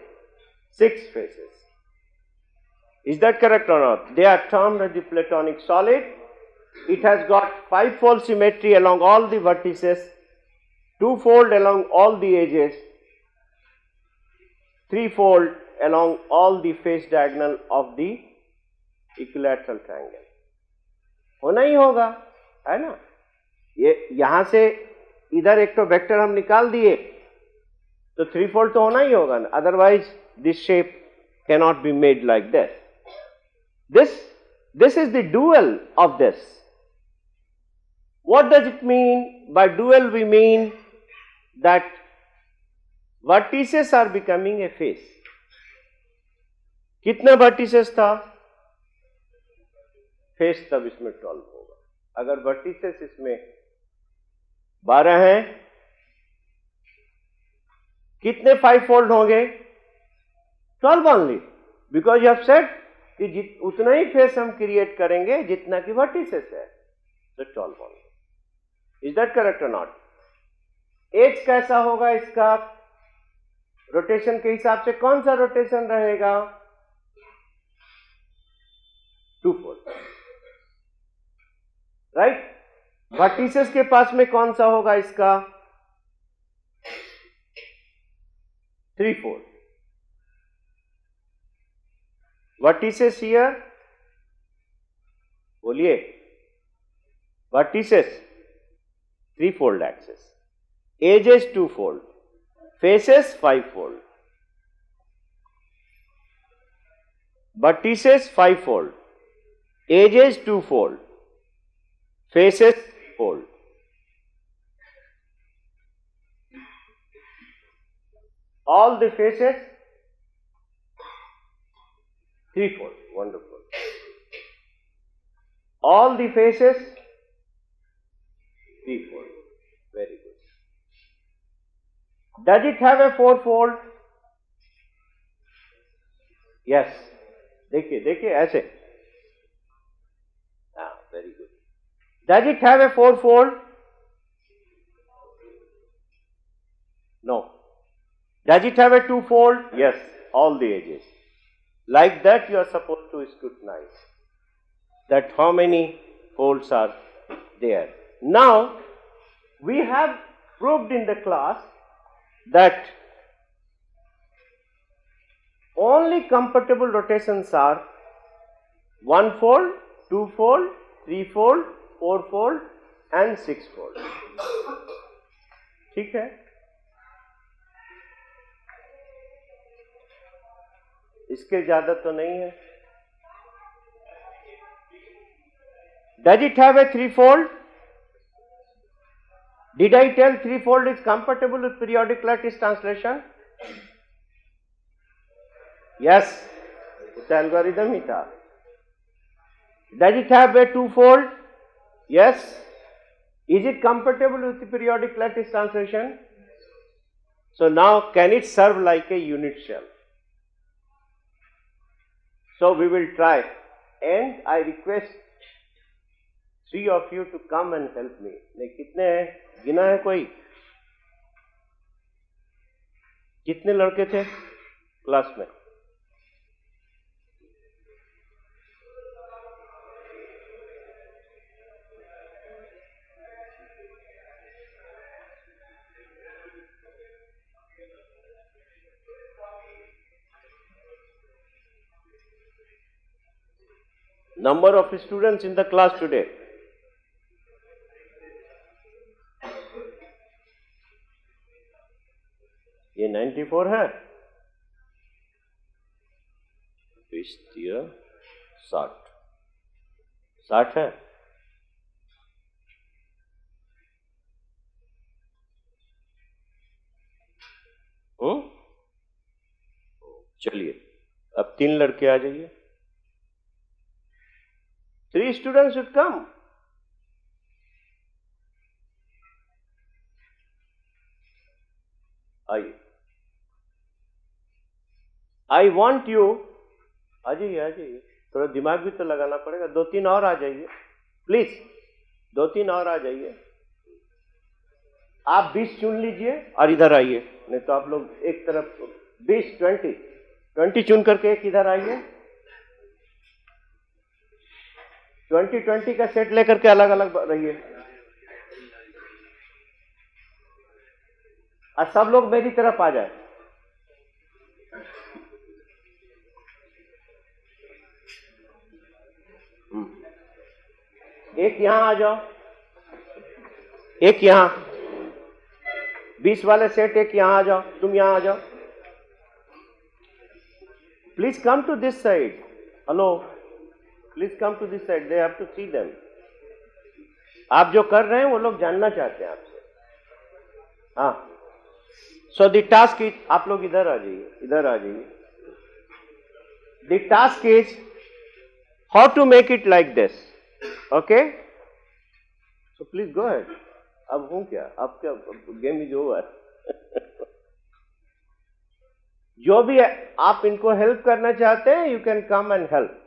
6 faces. Is that correct or not? They are termed as the platonic solid. It has got 5-fold symmetry along all the vertices, 2-fold along all the edges, 3-fold along all the face diagonal of the equilateral triangle. होना ही होगा, है ना? ये यहां से इधर एक तो वेक्टर हम निकाल दिए, तो 3-fold तो होना ही होगा ना, otherwise this shape cannot be made like this. This is the dual of this. What does it mean? By dual we mean that vertices are becoming a face. कितने vertices था? Face तब इसमें 12 होगा. अगर vertices इसमें 12 हैं, कितने 5-fold होंगे? 12 only. Because you have said कि उतना ही फेस हम क्रिएट करेंगे जितना कि वर्टिसेस है, तो 12 only. Is that correct or not? Age कैसा होगा इसका? रोटेशन के हिसाब से कौन सा रोटेशन रहेगा? 2-fold. राइट? वर्टिसेस के पास में कौन सा होगा इसका? 3-fold. vertices here, बोलिए, vertices 3-fold axis, edges 2-fold, faces 5-fold, vertices 5-fold, edges 2-fold, faces 3-fold. All the faces 3-fold. Wonderful. All the faces 3-fold. Very good. Does it have a 4-fold? Yes. देखिए देखिए ऐसे. Very good. Does it have a 4-fold? No. Does it have a 2-fold? Yes, all the edges. Like that you are supposed to scrutinize that how many folds are there. Now, we have proved in the class that only compatible rotations are 1-fold, 2-fold, 3-fold, 4-fold and 6-fold. ठीक है? इसके ज्यादा तो नहीं है. Does it have a 3-fold? Did I tell 3-fold is compatible with periodic lattice translation? Yes, उसका algorithm ही था. Does it have a 2-fold? Yes. Is it compatible with the periodic lattice translation? So now can it serve like a unit shell? So we will try, and I request 3 of you to come and help me. नहीं कितने हैं? गिना है कोई? कितने लड़के थे class में? Number of students in the class today? ये 94 है, 60 60 है। चलिए अब 3 लड़के आ जाइए। 3 students should come. आइए, आई वॉन्ट यू, आ जाइए, थोड़ा दिमाग भी तो लगाना पड़ेगा। 2-3 और आ जाइए प्लीज, 2-3 और आ जाइए। आप 20 चुन लीजिए और इधर आइए, नहीं तो आप लोग एक तरफ 20 चुन करके एक इधर आइए। 20 का सेट लेकर के अलग अलग रहिए। और सब लोग मेरी तरफ आ जाए। एक यहां आ जाओ, एक यहां, 20 वाले सेट एक यहां आ जाओ, तुम यहां आ जाओ। Please come to this side. Hello, please come to this side, they have to see them. आप जो कर रहे हैं वो लोग जानना चाहते हैं आपसे। हाँ, सो द टास्क इज, आप लोग इधर आ जाइए, इधर आ जाइए। The task is how to make it like this, okay? So please go ahead. अब हूं क्या, अब क्या, गेम इज ओवर। जो भी आप इनको हेल्प करना चाहते हैं, you can come and help.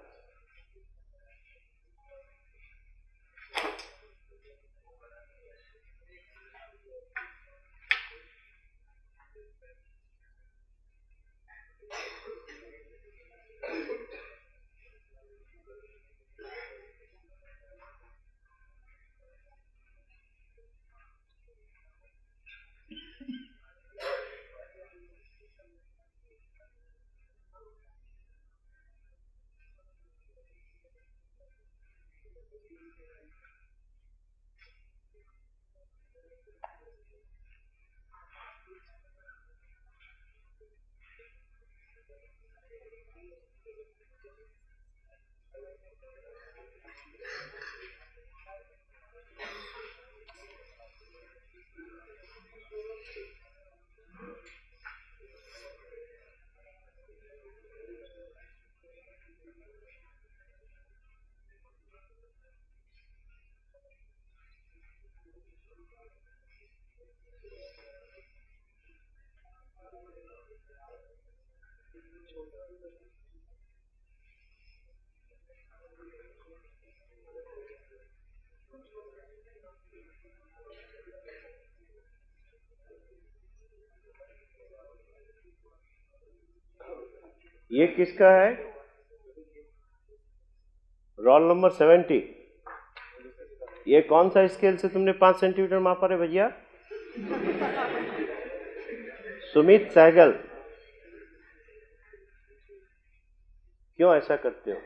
ये किसका है? Roll number 70। ये कौन सा स्केल से तुमने 5 सेंटीमीटर मापा रे भैया? सुमित सहगल, क्यों ऐसा करते हो?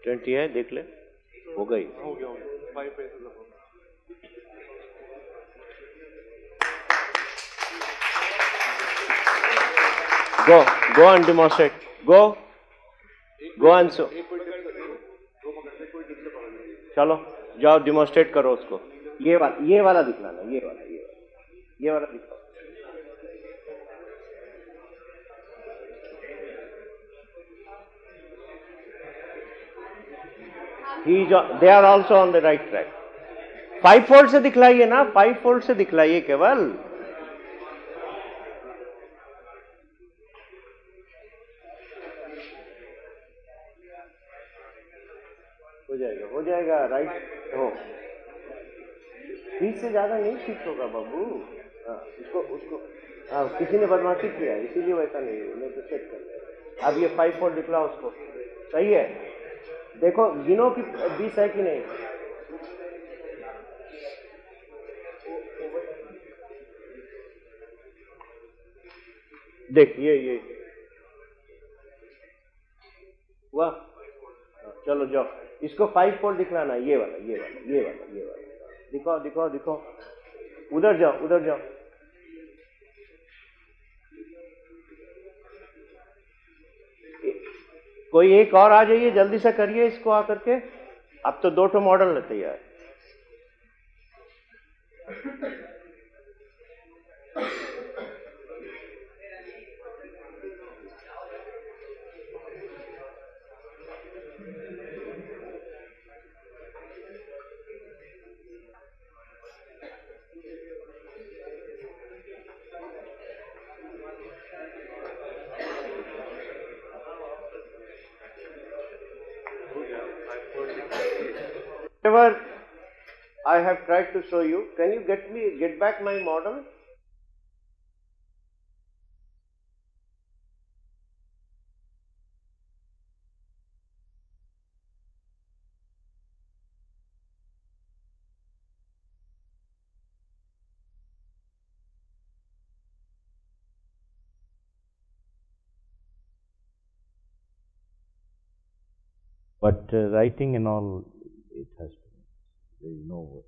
ट्वेंटी है, देख ले, हो गई। 5 पैसे Go and demonstrate. Go and so. चलो जाओ डिमोन्स्ट्रेट करो उसको. ये वाला दिखलाना, ये वाला दिखाओ. They are also on the right track. 5 fold से दिखलाइए ना, 5 फोल्ड से दिखलाइए केवल. हो जाएगा राइट हो. 30 से ज्यादा नहीं ठीक होगा बाबू. उसको किसी ने बदमाशी किया इसीलिए वैसा नहीं है. मैं तो चेक कर लिया. अब ये 5 फोल्ड दिखलाओ उसको. सही है. देखो गिनो कि 20 है कि नहीं. देख ये वाह. चलो जाओ इसको 5 फोल्ड दिखलाना. ये वाला दिखाओ. उधर जाओ. कोई एक और आ जाइए, जल्दी से करिए इसको आकर के. अब तो 2 मॉडल है तैयार. Whatever I have tried to show you, can you get back my model? But writing and all, it has to. There is no way.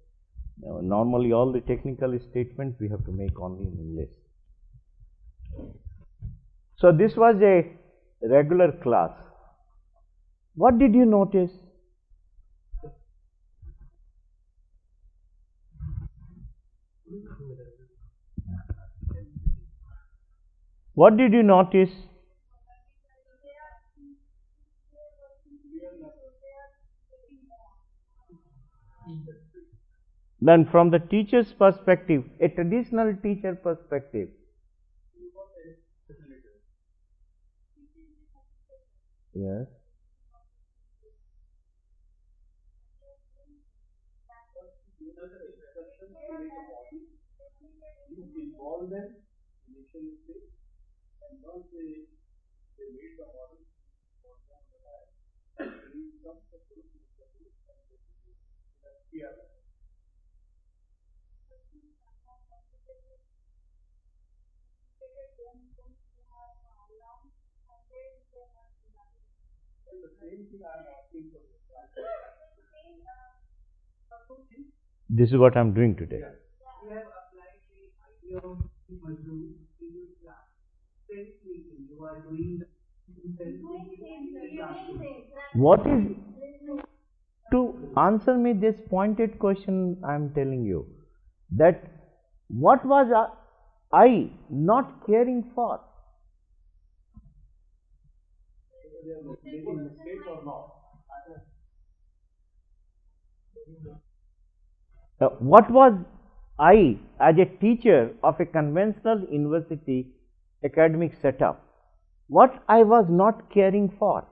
Normally, all the technical statements we have to make only in English. So this was a regular class. What did you notice? What did you notice? Then from the teacher's perspective, a traditional teacher perspective, yes, you involve them initially, and once they meet the model, for them you come to the group and here. The same thing I am asking for this. This is what I am doing today. Yeah. We have applied the idea of equal to in your class. Same thing you are doing the What is to answer me this pointed question I am telling you, that what was I not caring for? What was I as a teacher of a conventional university academic setup? What I was not caring for?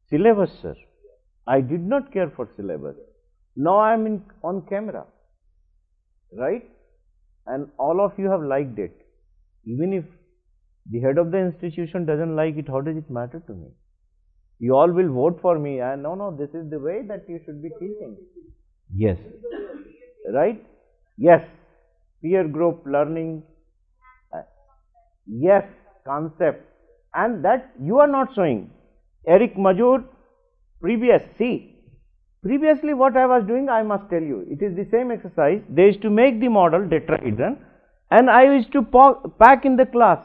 Syllabus, sir. I did not care for syllabus. Now I am on camera, right? And all of you have liked it. Even if the head of the institution doesn't like it, how does it matter to me? You all will vote for me, and no, this is the way that you should be teaching. Yes. Right? Yes. Peer group learning. Yes. Concept. And that you are not showing. Eric Majur, previous Previously what I was doing, I must tell you, it is the same exercise. They used to make the model tetrahedron and I used to pack in the class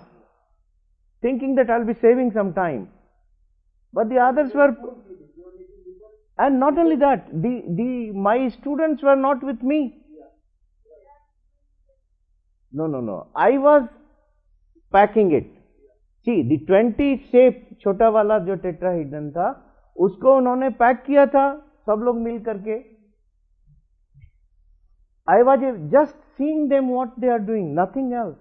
thinking that I will be saving some time. But the others were, and not only that, my students were not with me. No. I was packing it. See, the 20 shape छोटा वाला जो tetrahedron था, उसको उन्होंने pack किया था सब लोग मिल करके. I was just seeing them what they are doing, nothing else.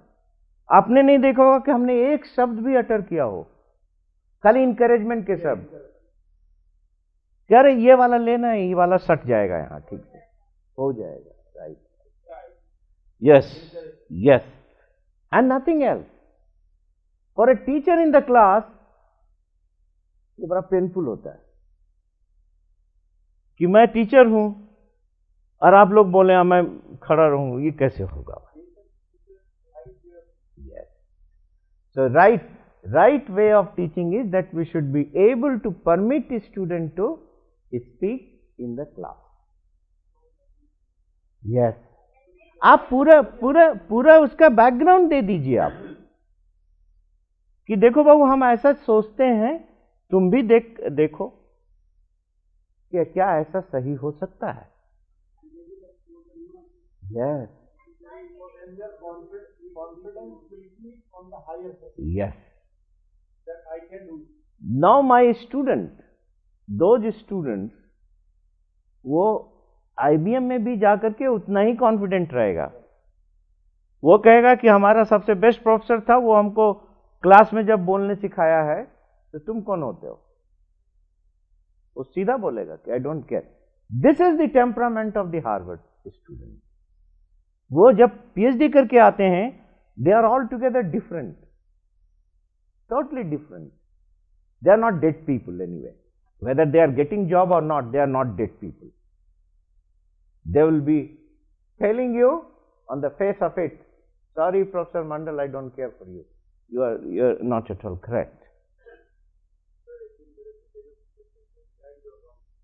आपने नहीं देखा होगा कि हमने एक शब्द भी अटर किया हो, खाली इंकरेजमेंट के शब्द. क्या रे ये वाला लेना है, ये वाला सट जाएगा यहाँ, ठीक से हो जाएगा, right. Yes, and nothing else. For a teacher in the class, ये बड़ा पेनफुल होता है कि मैं टीचर हूं और आप लोग बोले हाँ मैं खड़ा रहूं, ये कैसे होगा. Yes. So right way of teaching is that we should be able to permit a student to speak in the class. Yes. आप पूरा उसका बैकग्राउंड दे दीजिए आप कि देखो बाबू हम ऐसा सोचते हैं, तुम भी देखो कि क्या ऐसा सही हो सकता है. Yes. Yes. Now my student, those students, वो IBM में भी जाकर के उतना ही कॉन्फिडेंट रहेगा. वो कहेगा कि हमारा सबसे बेस्ट प्रोफेसर था, वो हमको क्लास में जब बोलने सिखाया है, तो तुम कौन होते हो. वो सीधा बोलेगा कि I don't care. This is the temperament of the Harvard student. वो जब PhD करके आते हैं, they are altogether different, totally different. They are not dead people anyway. Whether they are getting job or not, they are not dead people. They will be telling you on the face of it, sorry Professor Mandal, I don't care for you. You are not at all correct.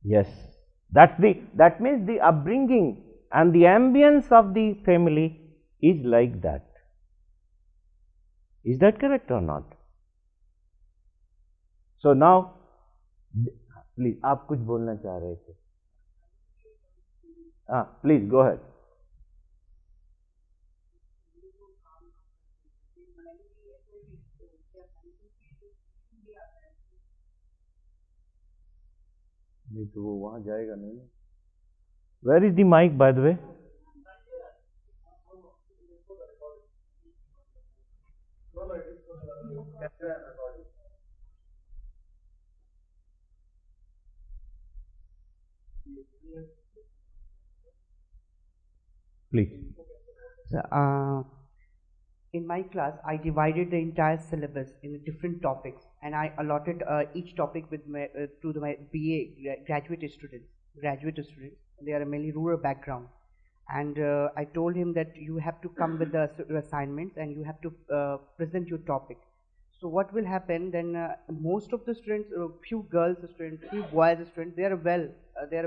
Yes, that means the upbringing and the ambience of the family is like that. Is that correct or not? So now, please, आप कुछ बोलना चाह रहे थे. Please go ahead. नहीं तो वो वहां जाएगा नहीं. Where is the mic, by the way? Please. So, in my class, I divided the entire syllabus in different topics, and I allotted each topic with to my BA graduate students. They are mainly rural background, and I told him that you have to come with the assignments and you have to present your topic. So what will happen then? Most of the students, few girls students, few boys students, they are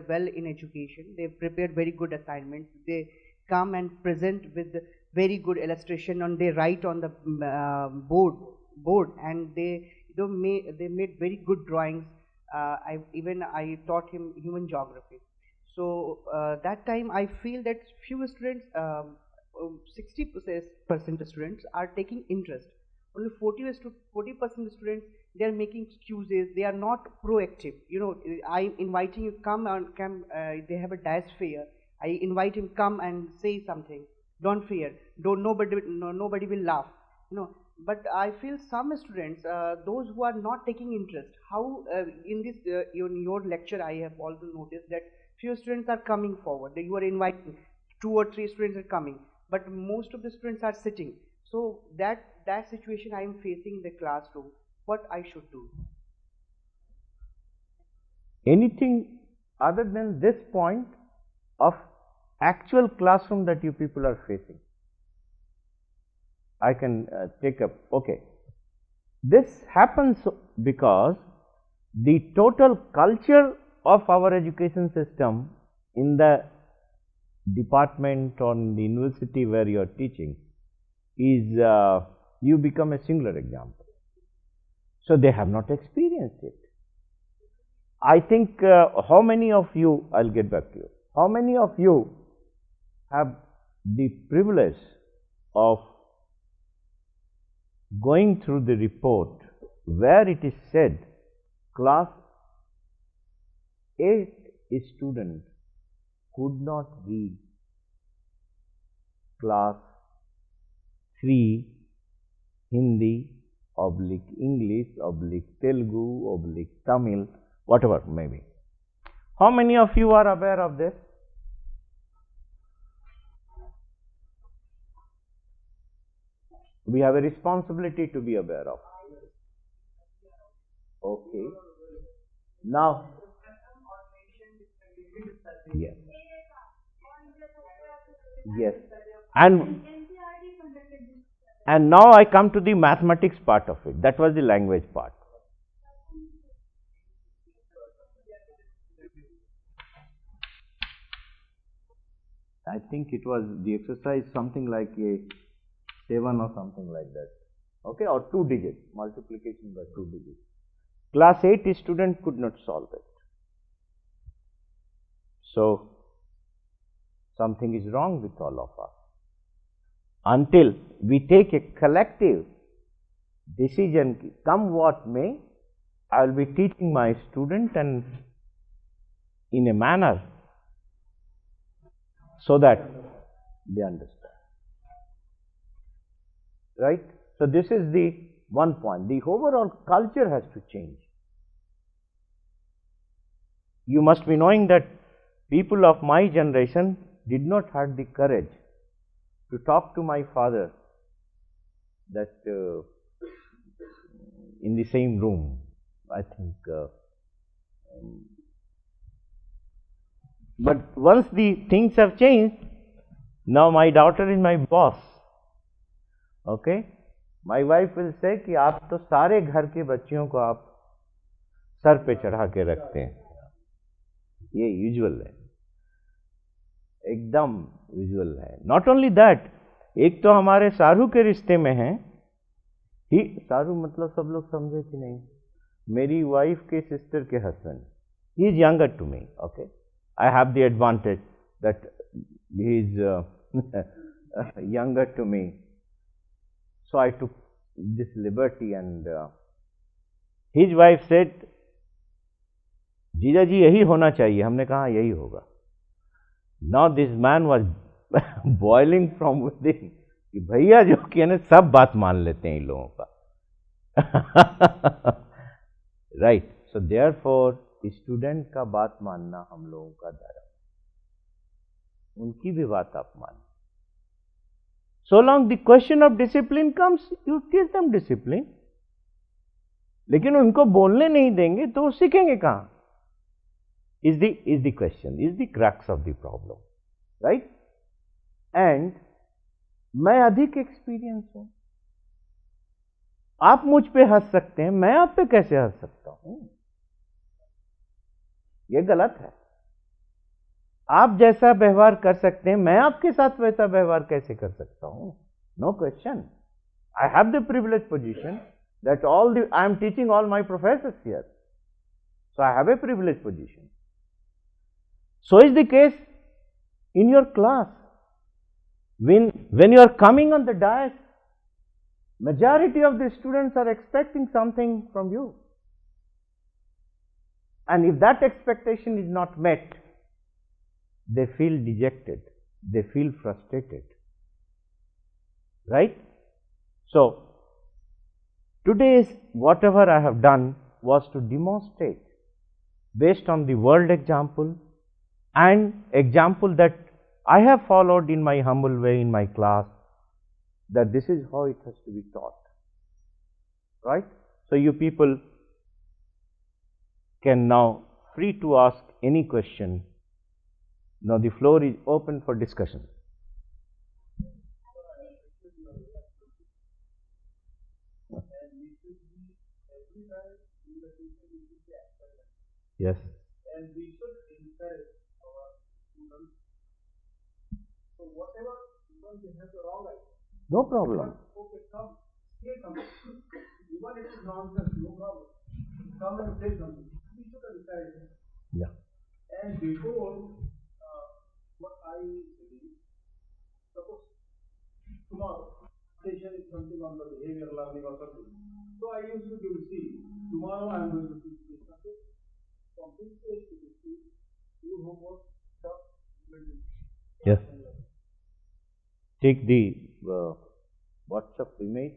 well in education. They prepared very good assignments. They come and present with very good illustration, and they write on the board, and they made very good drawings. I taught him human geography. So that time I feel that few students, 60% students are taking interest. Only 40% students, they are making excuses. They are not proactive. You know, I inviting you come. They have a dice fair. I invite him come and say something. Don't fear. Nobody will laugh. You know. But I feel some students, those who are not taking interest. How in this in your lecture, I have also noticed that few students are coming forward. You are inviting 2 or 3 students are coming, but most of the students are sitting. So that situation I am facing in the classroom. What I should do? Anything other than this point of actual classroom that you people are facing, I can take up. Okay, this happens because the total culture of our education system in the department or in the university where you are teaching is you become a singular example. So they have not experienced it. I think how many of you, I'll get back to you, how many of you have the privilege of going through the report where it is said class 8 student could not read class 3 Hindi / English / Telugu / Tamil, whatever maybe. How many of you are aware of this? We have a responsibility to be aware of. Okay. Now, yes. Yes. And now I come to the mathematics part of it. That was the language part. I think it was the exercise something like a 7 or something like that. Okay, or 2 digits, multiplication by 2 digits. Class 8 student could not solve it. So, something is wrong with all of us. Until we take a collective decision, come what may, I will be teaching my student and in a manner so that they understand. Right? So, this is the one point. The overall culture has to change. You must be knowing that people of my generation did not have the courage to talk to my father that in the same room, I think. But once the things have changed, now my daughter is my boss. Okay? My wife will say कि आप तो सारे घर के बच्चियों को आप sir पे चढ़ा के रखते हैं. ये यूजुअल है, एकदम यूजुअल है. नॉट ओनली दैट, एक तो हमारे सारू के रिश्ते में है ही, सारू मतलब सब लोग समझे कि नहीं, मेरी वाइफ के सिस्टर के husband, he is younger to me. Okay, I have the advantage that he is younger to me. So I took this liberty and his wife said, जीजा जी यही होना चाहिए. हमने कहा यही होगा. Now this man was boiling from within कि भैया जो कि ना सब बात मान लेते हैं इन लोगों का. Right. So therefore स्टूडेंट का बात मानना हम लोगों का धर्म, उनकी भी बात आप मानें. So long the question of discipline comes, you teach them discipline. लेकिन उनको बोलने नहीं देंगे तो वो सीखेंगे कहाँ? Is the question, is the crux of the problem, right? And मैं अधिक एक्सपीरियंस हूँ. आप मुझ पे हंस सकते हैं, मैं आप पे कैसे हंस सकता हूँ? ये गलत है. आप जैसा व्यवहार कर सकते हैं, मैं आपके साथ वैसा व्यवहार कैसे कर सकता हूं? No question. I have the privilege position that I am teaching all my professors here, so I have a privilege position. So is the case in your class. when you are coming on the dais, majority of the students are expecting something from you, and if that expectation is not met, they feel dejected, they feel frustrated, right? So, today's whatever I have done was to demonstrate based on the world example and example that I have followed in my humble way in my class, that this is how it has to be taught, right? So, you people can now free to ask any question. Now the floor is open for discussion. Yes. and we should encourage our students. So whatever students they have the wrong idea. No problem. Okay, come, say something. Even if it's nonsense, no problem. Come and say something. We should encourage them. Yeah. And before, what I believe, suppose tomorrow session is something on the behavior learning or something. So I used to give see, tomorrow I am going to teach this something. From this stage to this stage, you homework, stuff, Yes. Take the WhatsApp image.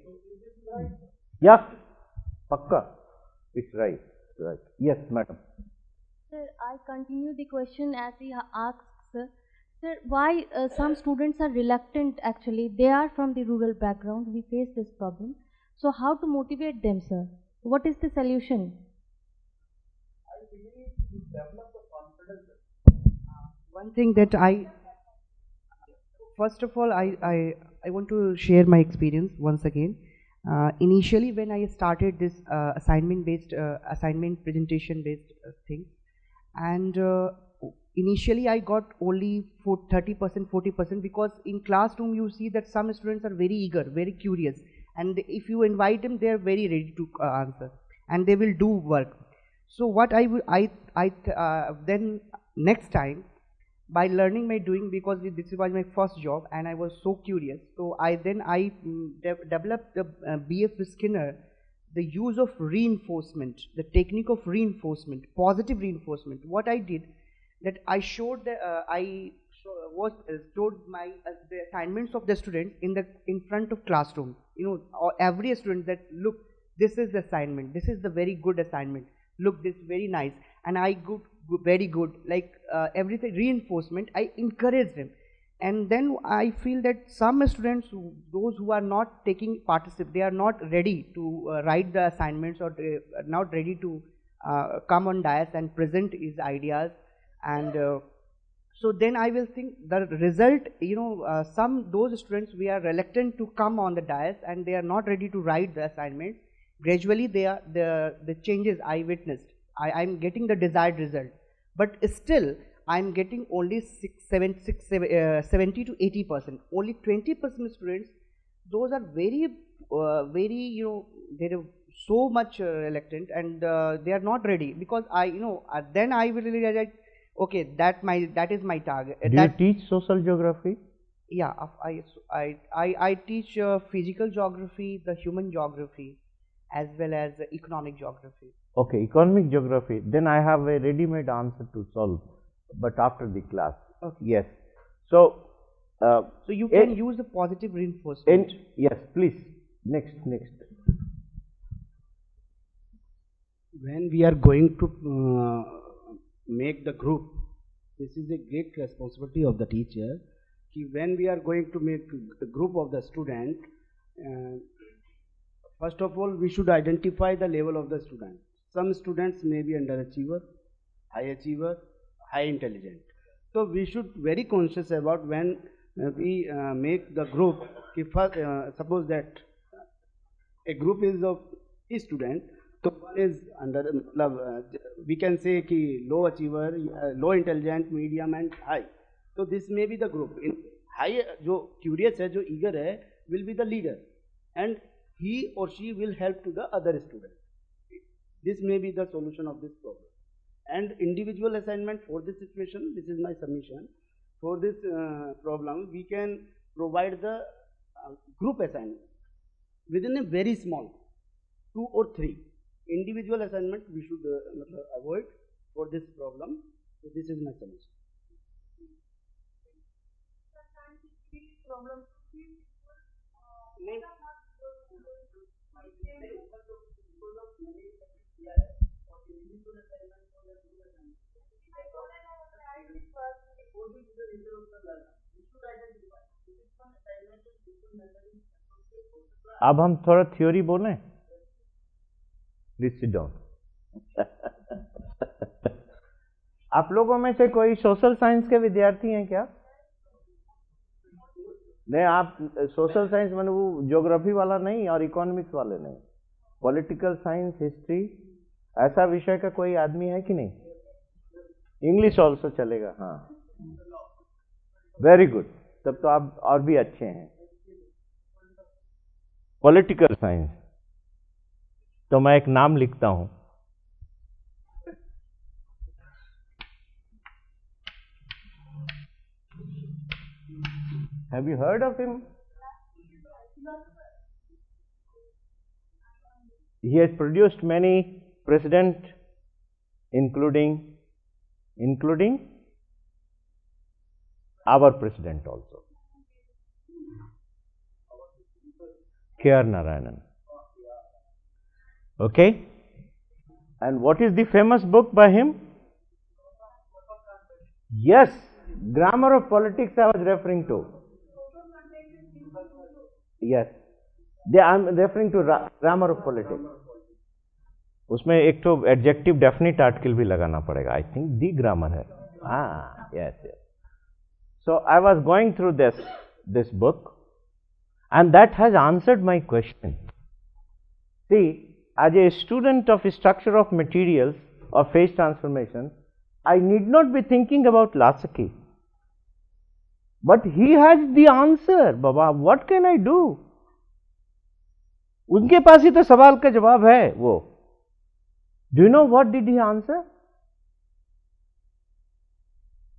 Yeah, Pakka. It's right. Right. Yes, madam. Sir, I continue the question as he asked, sir. Sir, why some students are reluctant actually? They are from the rural background. We face this problem. So how to motivate them, sir? What is the solution? I believe to develop the confidence. One thing that first of all, I want to share my experience once again. Initially, when I started this assignment presentation based thing, and initially I got only 30%, 40%, because in classroom you see that some students are very eager, very curious, and if you invite them, they are very ready to answer, and they will do work. So what then next time, by learning by doing, because this was my first job and I was so curious, so I developed the B.F. Skinner, the use of reinforcement, the technique of reinforcement, positive reinforcement. What I did, that I showed the showed my the assignments of the students in front of classroom. You know, or every student that, look, this is the assignment. This is the very good assignment. Look, this very nice, and I very good, like everything reinforcement. I encourage them, and then I feel that some students, those who are not taking participate, they are not ready to write the assignments, or they are not ready to come on dais and present his ideas, and so then I will think the result, you know, those students, we are reluctant to come on the dais and they are not ready to write the assignments. Gradually the changes I witnessed, I'm getting the desired result, but still I'm getting only 70 to 80%. Only 20% students, those are very, you know, they're so much reluctant, and they are not ready, because then I will realize, okay, that is my target. Do you teach social geography? Yeah, I teach physical geography, the human geography, as well as economic geography. Okay, economic geography. Then I have a ready-made answer to solve, but after the class. Okay. Yes. So. So you can use the positive reinforcement. Yes, please. Next. When we are going to make the group, this is a great responsibility of the teacher. When we are going to make the group of the student, first of all, we should identify the level of the student. Some students may be underachiever, high achiever, high intelligent. So we should very conscious about when we make the group. Suppose that a group is of a student, so one is under we can say ki low achiever, low intelligent, medium and high. So this may be the group. In high, jo curious hai, jo eager hai, will be the leader, and he or she will help to the other student. This may be the solution of this problem. And individual assignment for this situation, this is my submission. For this problem, we can provide the group assignment within a very small, 2 or 3. Individual assignment we should avoid for this problem. So this is my submission. अब हम थोड़ा theory बोलें. Please sit down. आप लोगों में से कोई social science के विद्यार्थी हैं क्या? नहीं, आप सोशल साइंस मतलब वो ज्योग्राफी वाला नहीं और इकोनॉमिक्स वाले नहीं, पॉलिटिकल साइंस, हिस्ट्री, ऐसा विषय का कोई आदमी है कि नहीं? इंग्लिश ऑल्सो चलेगा, हाँ। वेरी गुड, तब तो आप और भी अच्छे हैं। पॉलिटिकल साइंस, तो मैं एक नाम लिखता हूं, have you heard of him? He has produced many presidents, including our president also, K.R. Narayanan. Okay? And what is the famous book by him? Yes, Grammar of Politics I was referring to. Yes. I am referring to Grammar of Politics. उसमें एक तो adjective definite article भी लगाना पड़ेगा, I think the grammar है। हाँ, yes yes. So I was going through this book and that has answered my question. See, as a student of structure of materials और phase transformation, I need not be thinking about Laski, but he has the answer. बाबा, what can I do? उनके पास ही तो सवाल का जवाब है वो। Do you know what did he answer?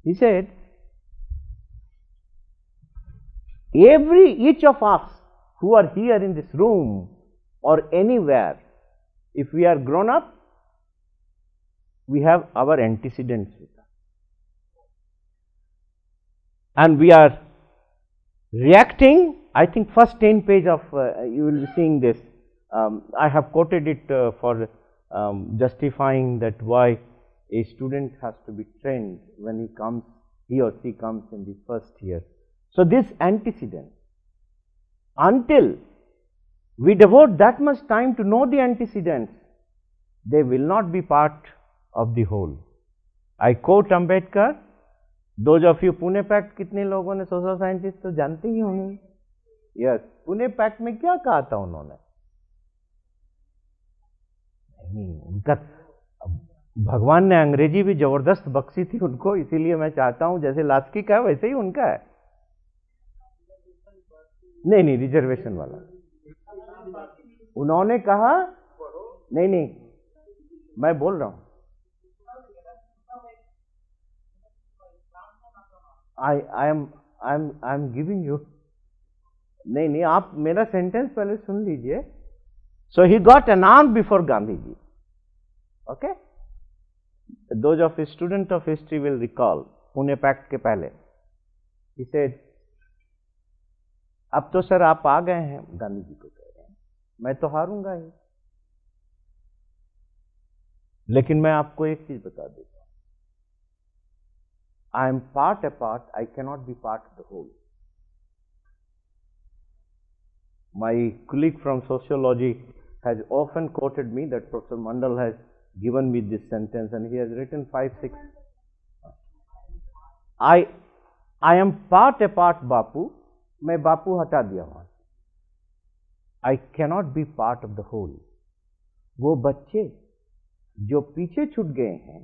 He said, each of us who are here in this room or anywhere, if we are grown up, we have our antecedents with us, and we are reacting. I think first 10 page of you will be seeing this. I have quoted it for justifying that why a student has to be trained when he or she comes in the first year. So this antecedent, until we devote that much time to know the antecedents, they will not be part of the whole. I quote Ambedkar. Those of you Pune pact, कितने लोगों ने social scientist तो जानते ही होंगे। Yes, Pune pact में क्या कहा था उन्होंने? नहीं, उनका भगवान ने अंग्रेजी भी जबरदस्त बख्शी थी उनको, इसीलिए मैं चाहता हूं जैसे लास्की का है वैसे ही उनका है। नहीं, रिजर्वेशन वाला उन्होंने कहा, नहीं, मैं बोल रहा हूं, आई एम गिविंग यू। नहीं, आप मेरा सेंटेंस पहले सुन लीजिए। So he got announced before Gandhi ji. Okay, those of student of history will recall, Pune pact के पहले ही सेड, अब तो सर आप आ गए हैं, गांधी जी को कह रहे हैं, मैं तो हारूंगा ही, लेकिन मैं आपको एक चीज बता देता हूं, I am part apart, I cannot be part of the whole. My colleague from sociology has often quoted me that Professor Mandal has given me this sentence, and he has written 5-6. I am part apart Bapu, मैं बापू हटा दिया वहां से। I cannot be part of the whole. वो बच्चे जो पीछे छूट गए हैं,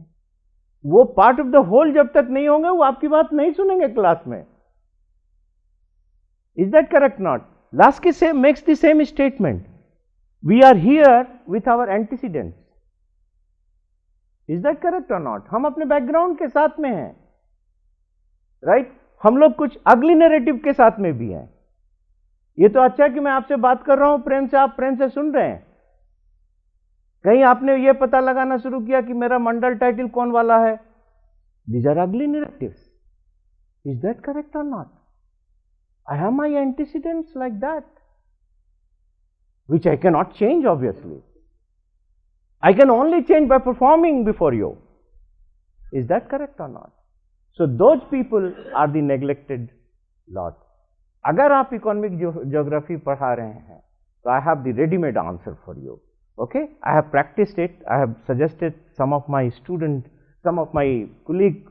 वो पार्ट ऑफ द होल जब तक नहीं होंगे, वो आपकी बात नहीं सुनेंगे क्लास में। Is that correct not? Lasky makes the same statement. We are here with our antecedents. Is that correct or not? हम अपने बैकग्राउंड के साथ में हैं, राइट? हम लोग कुछ अगली नैरेटिव के साथ में भी हैं। ये तो अच्छा है कि मैं आपसे बात कर रहा हूं प्रेम से, आप प्रेम से सुन रहे हैं। कहीं आपने ये पता लगाना शुरू किया कि मेरा मंडल टाइटल कौन वाला है? These are ugly narratives. Is that correct or not? I have my antecedents like that, which I cannot change, obviously. I can only change by performing before you. Is that correct or not? So those people are the neglected lot. अगर आप economic geography पढ़ा रहे हैं, तो I have the ready-made answer for you. Okay? I have practiced it. I have suggested some of my students, some of my colleagues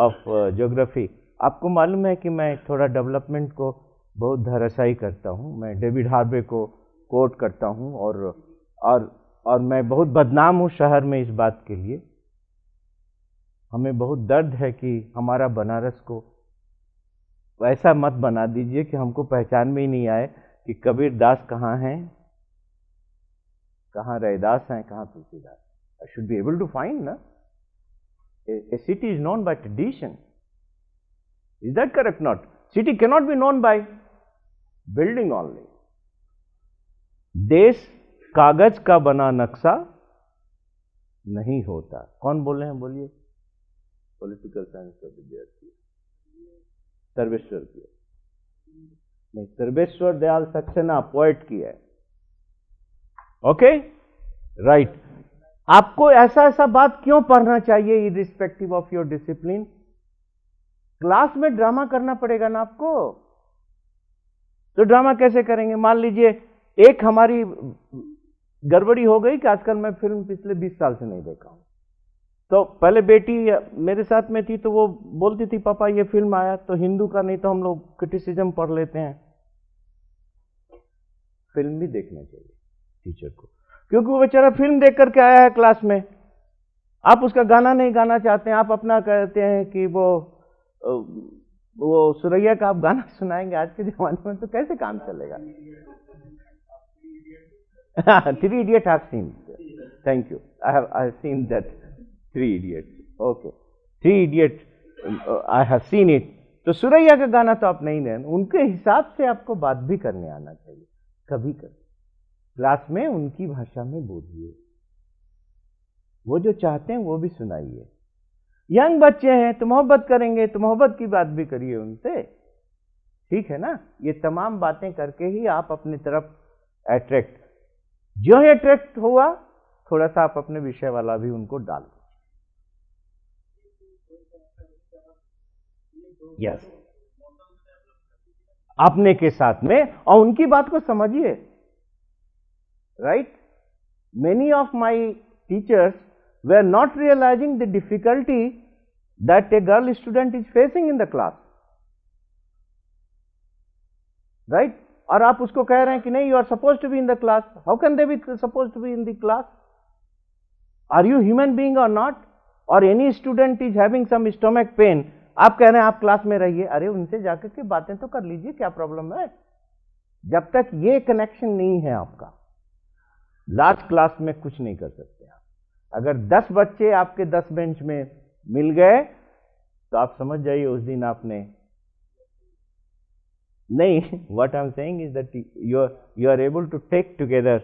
of geography. आपको मालूम है कि मैं थोड़ा डेवलपमेंट को बहुत धराशायी करता हूँ। मैं डेविड हार्वे को कोट करता हूँ और मैं बहुत बदनाम हूँ शहर में इस बात के लिए। हमें बहुत दर्द है कि हमारा बनारस को वैसा मत बना दीजिए कि हमको पहचान में ही नहीं आए कि कबीर दास कहाँ हैं, कहाँ रैदास हैं, कहाँ Tulsidas. I should be able to find, na? A city is known by tradition. Is that correct? Not. City cannot be known by building only. देश कागज का बना नक्शा नहीं होता। कौन बोले हैं? बोलिए। पॉलिटिकल साइंस का विद्यार्थी सर्वेश्वर की है। नहीं, सर्वेश्वर दयाल सक्सेना पोएट की है। Okay, right. आपको ऐसा ऐसा बात क्यों पढ़ना चाहिए irrespective of your discipline? Class में ड्रामा करना पड़ेगा ना आपको। तो ड्रामा कैसे करेंगे? मान लीजिए एक हमारी गड़बड़ी हो गई कि आजकल मैं फिल्म पिछले 20 साल से नहीं देखा हूं। तो पहले बेटी मेरे साथ में थी तो वो बोलती थी पापा ये फिल्म आया तो हिंदू का, नहीं तो हम लोग क्रिटिसिज्म पढ़ लेते हैं। फिल्म भी देखना चाहिए टीचर को, क्योंकि वो बेचारा फिल्म देख करके आया है क्लास में। आप उसका गाना नहीं गाना चाहते हैं, आप अपना कहते हैं कि वो सुरैया का आप गाना सुनाएंगे। आज के जमाने में तो कैसे काम चलेगा? 3 Idiots I have seen. Thank you. I have seen that 3 Idiots. Okay. 3 Idiots I have seen it. तो सुरैया का गाना तो आप नहीं दें, उनके हिसाब से आपको बात भी करने आना चाहिए। कभी कभी क्लास में उनकी भाषा में बोलिए, वो जो चाहते हैं वो भी सुनाइए। यंग बच्चे हैं तो मोहब्बत करेंगे तो मोहब्बत की बात भी करिए उनसे, ठीक है ना? ये तमाम बातें करके ही आप अपनी तरफ अट्रैक्ट, जो ही अट्रैक्ट हुआ थोड़ा सा आप अपने विषय वाला भी उनको डाल दीजिए। यस, अपने के साथ में, और उनकी बात को समझिए। Right? Many of my teachers were not realizing the difficulty that a girl student is facing in the class. Right? और आप उसको कह रहे हैं कि नहीं, you are supposed to be in the class. How can they be supposed to be in the class? Are you human being or not? Or any student is having some stomach pain, आप कह रहे हैं आप class में रहिए। अरे उनसे जाकर के बातें तो कर लीजिए, क्या प्रॉब्लम है? जब तक ये कनेक्शन नहीं है आपका, लास्ट क्लास में कुछ नहीं कर सकते आप। अगर 10 बच्चे आपके 10 बेंच में मिल गए तो आप समझ जाइए उस दिन आपने नहीं। What I am saying is that you are able to take together,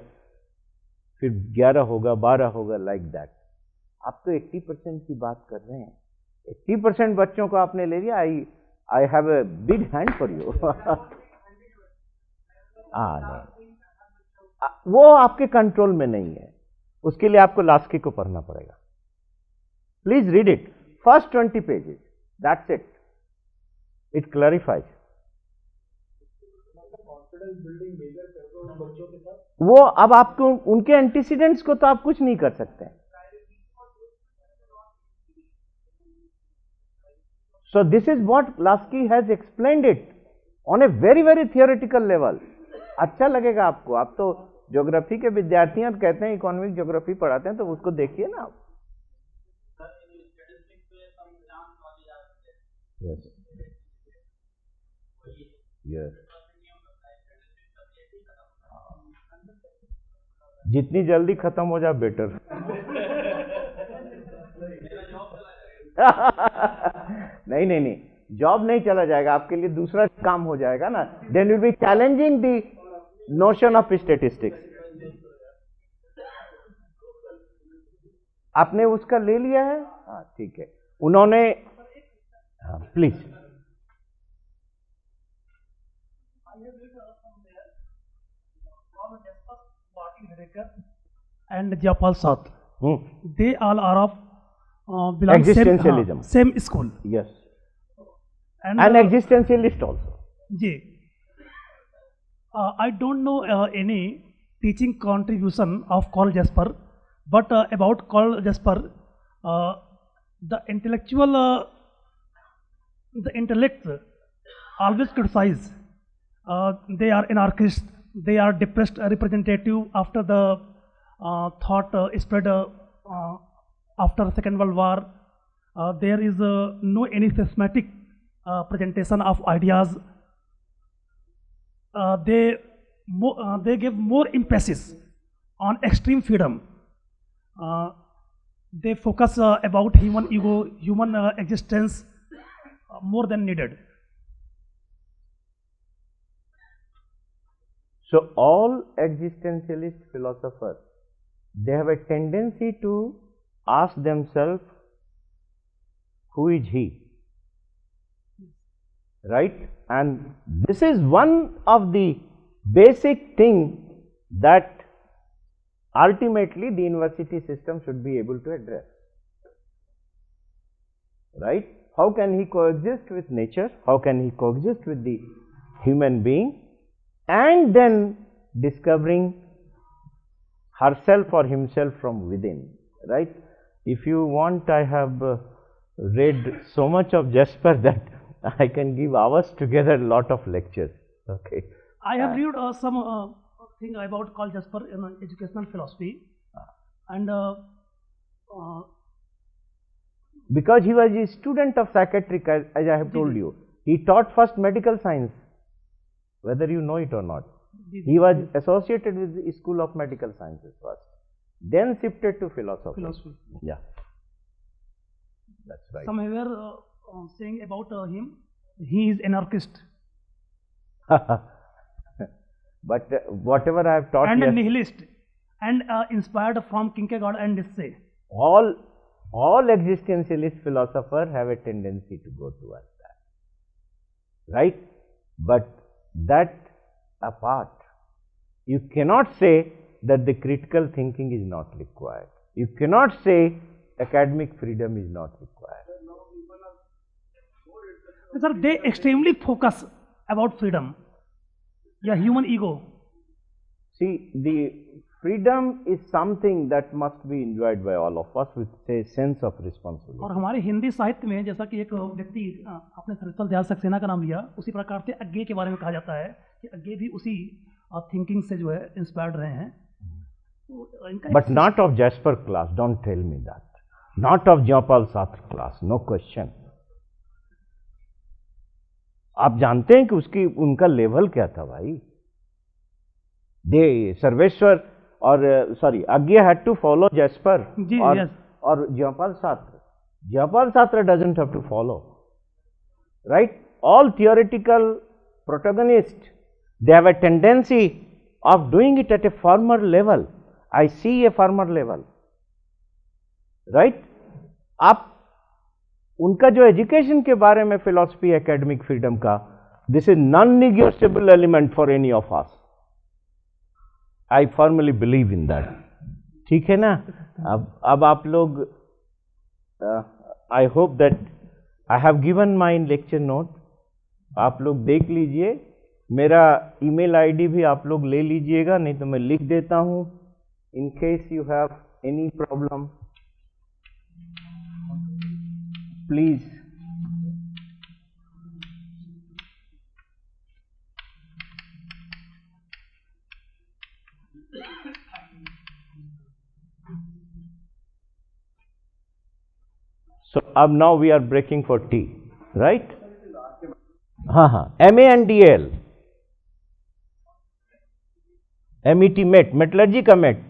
फिर 11 होगा, 12 होगा, लाइक दैट। आप तो 80% की बात कर रहे हैं। 80% बच्चों को आपने ले लिया। I have a big hand for you. नहीं, वो आपके कंट्रोल में नहीं है। उसके लिए आपको लास्की को पढ़ना पड़ेगा। Please read it, first 20 pages, that's it, it clarifies. वो अब आपको उनके एंटीसीडेंट्स को तो आप कुछ नहीं कर सकते। So this is what Laski has explained it on a very very theoretical level. अच्छा लगेगा आपको। आप तो ज्योग्राफी के विद्यार्थी हैं, कहते हैं इकोनॉमिक ज्योग्राफी पढ़ाते हैं, तो उसको देखिए ना आप। यस यस, जितनी जल्दी खत्म हो जाए बेटर। नहीं नहीं नहीं, जॉब नहीं चला जाएगा, आपके लिए दूसरा काम हो जाएगा ना। Then will be challenging the notion of statistics. आपने उसका ले लिया है? हाँ ठीक है। उन्होंने, हाँ please. And Japal Sat, they all are of belong existentialism, same school. Yes, and existentialist also. जी, I don't know any teaching contribution of Carl Jasper, but about Carl Jasper, the intellectual, the intellect always criticize. They are anarchists. They are depressed representative after the thought spread after Second World War. there is no any systematic presentation of ideas. They give more emphasis on extreme freedom. They focus about human ego, human existence more than needed. So all existentialist philosophers, they have a tendency to ask themselves, who is he? Right? And this is one of the basic thing that ultimately the university system should be able to address. Right? How can he coexist with nature? How can he coexist with the human being? And then discovering herself or himself from within, right? If you want, I have read so much of Jasper that I can give hours together a lot of lectures. Okay. I have read some thing about Carl Jasper in educational philosophy, and because he was a student of psychiatric, as I have told you, he taught first medical science, whether you know it or not. He was associated with the School of Medical Sciences first, then shifted to philosophy. Yeah, that's right. Some were saying about him, he is anarchist. But whatever I have taught and here, nihilist, and inspired from Kierkegaard and Nietzsche. All existentialist philosophers have a tendency to go towards that, right? But that apart, you cannot say that the critical thinking is not required. You cannot say academic freedom is not required. Sir, they extremely focus about freedom. Yeah, human ego. See, the freedom is something that must be enjoyed by all of us with a sense of responsibility. और हमारे हिंदी साहित्य में जैसा कि एक व्यक्ति आपने सरस्वती दयाल सक्सेना का नाम लिया, उसी प्रकार से अज्ञे के बारे में कहा जाता है कि अज्ञे भी उसी थिंकिंग से जो है इंस्पायर्ड रहे हैं. But not of Jasper class, don't tell me that. Not of Jean-Paul Sartre class, no question. आप जानते हैं कि उनका लेवल क्या था भाई. दे सर्वेश्वर और sorry Agyeya had to follow Jaspers और Jean-Paul Sartre. Jean-Paul Sartre doesn't have to follow, right? All theoretical protagonists, they have a tendency of doing it at a former level. I see a former level, right? आप उनका जो education के बारे में philosophy academic freedom का, this is non negotiable element for any of us. I formally believe in that. ठीक है ना? अब आप लोग, I hope that I have given my lecture note. आप लोग देख लीजिए. मेरा ईमेल आईडी भी आप लोग ले लीजिएगा, नहीं तो मैं लिख देता हूँ in case you have any problem. Please. So now we are breaking for tea, right? MENDL, MET, metallurgy का MET.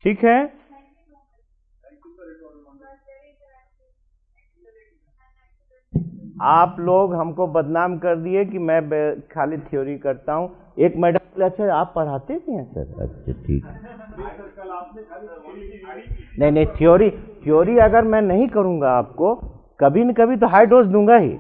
ठीक है. आप लोग हमको बदनाम कर दिए कि मैं खाली थ्योरी करता हूं. एक मैडम, अच्छा आप पढ़ाते भी हैं सर? अच्छा ठीक है. नहीं थ्योरी अगर मैं नहीं करूंगा आपको, कभी न कभी तो हाई डोज दूंगा ही.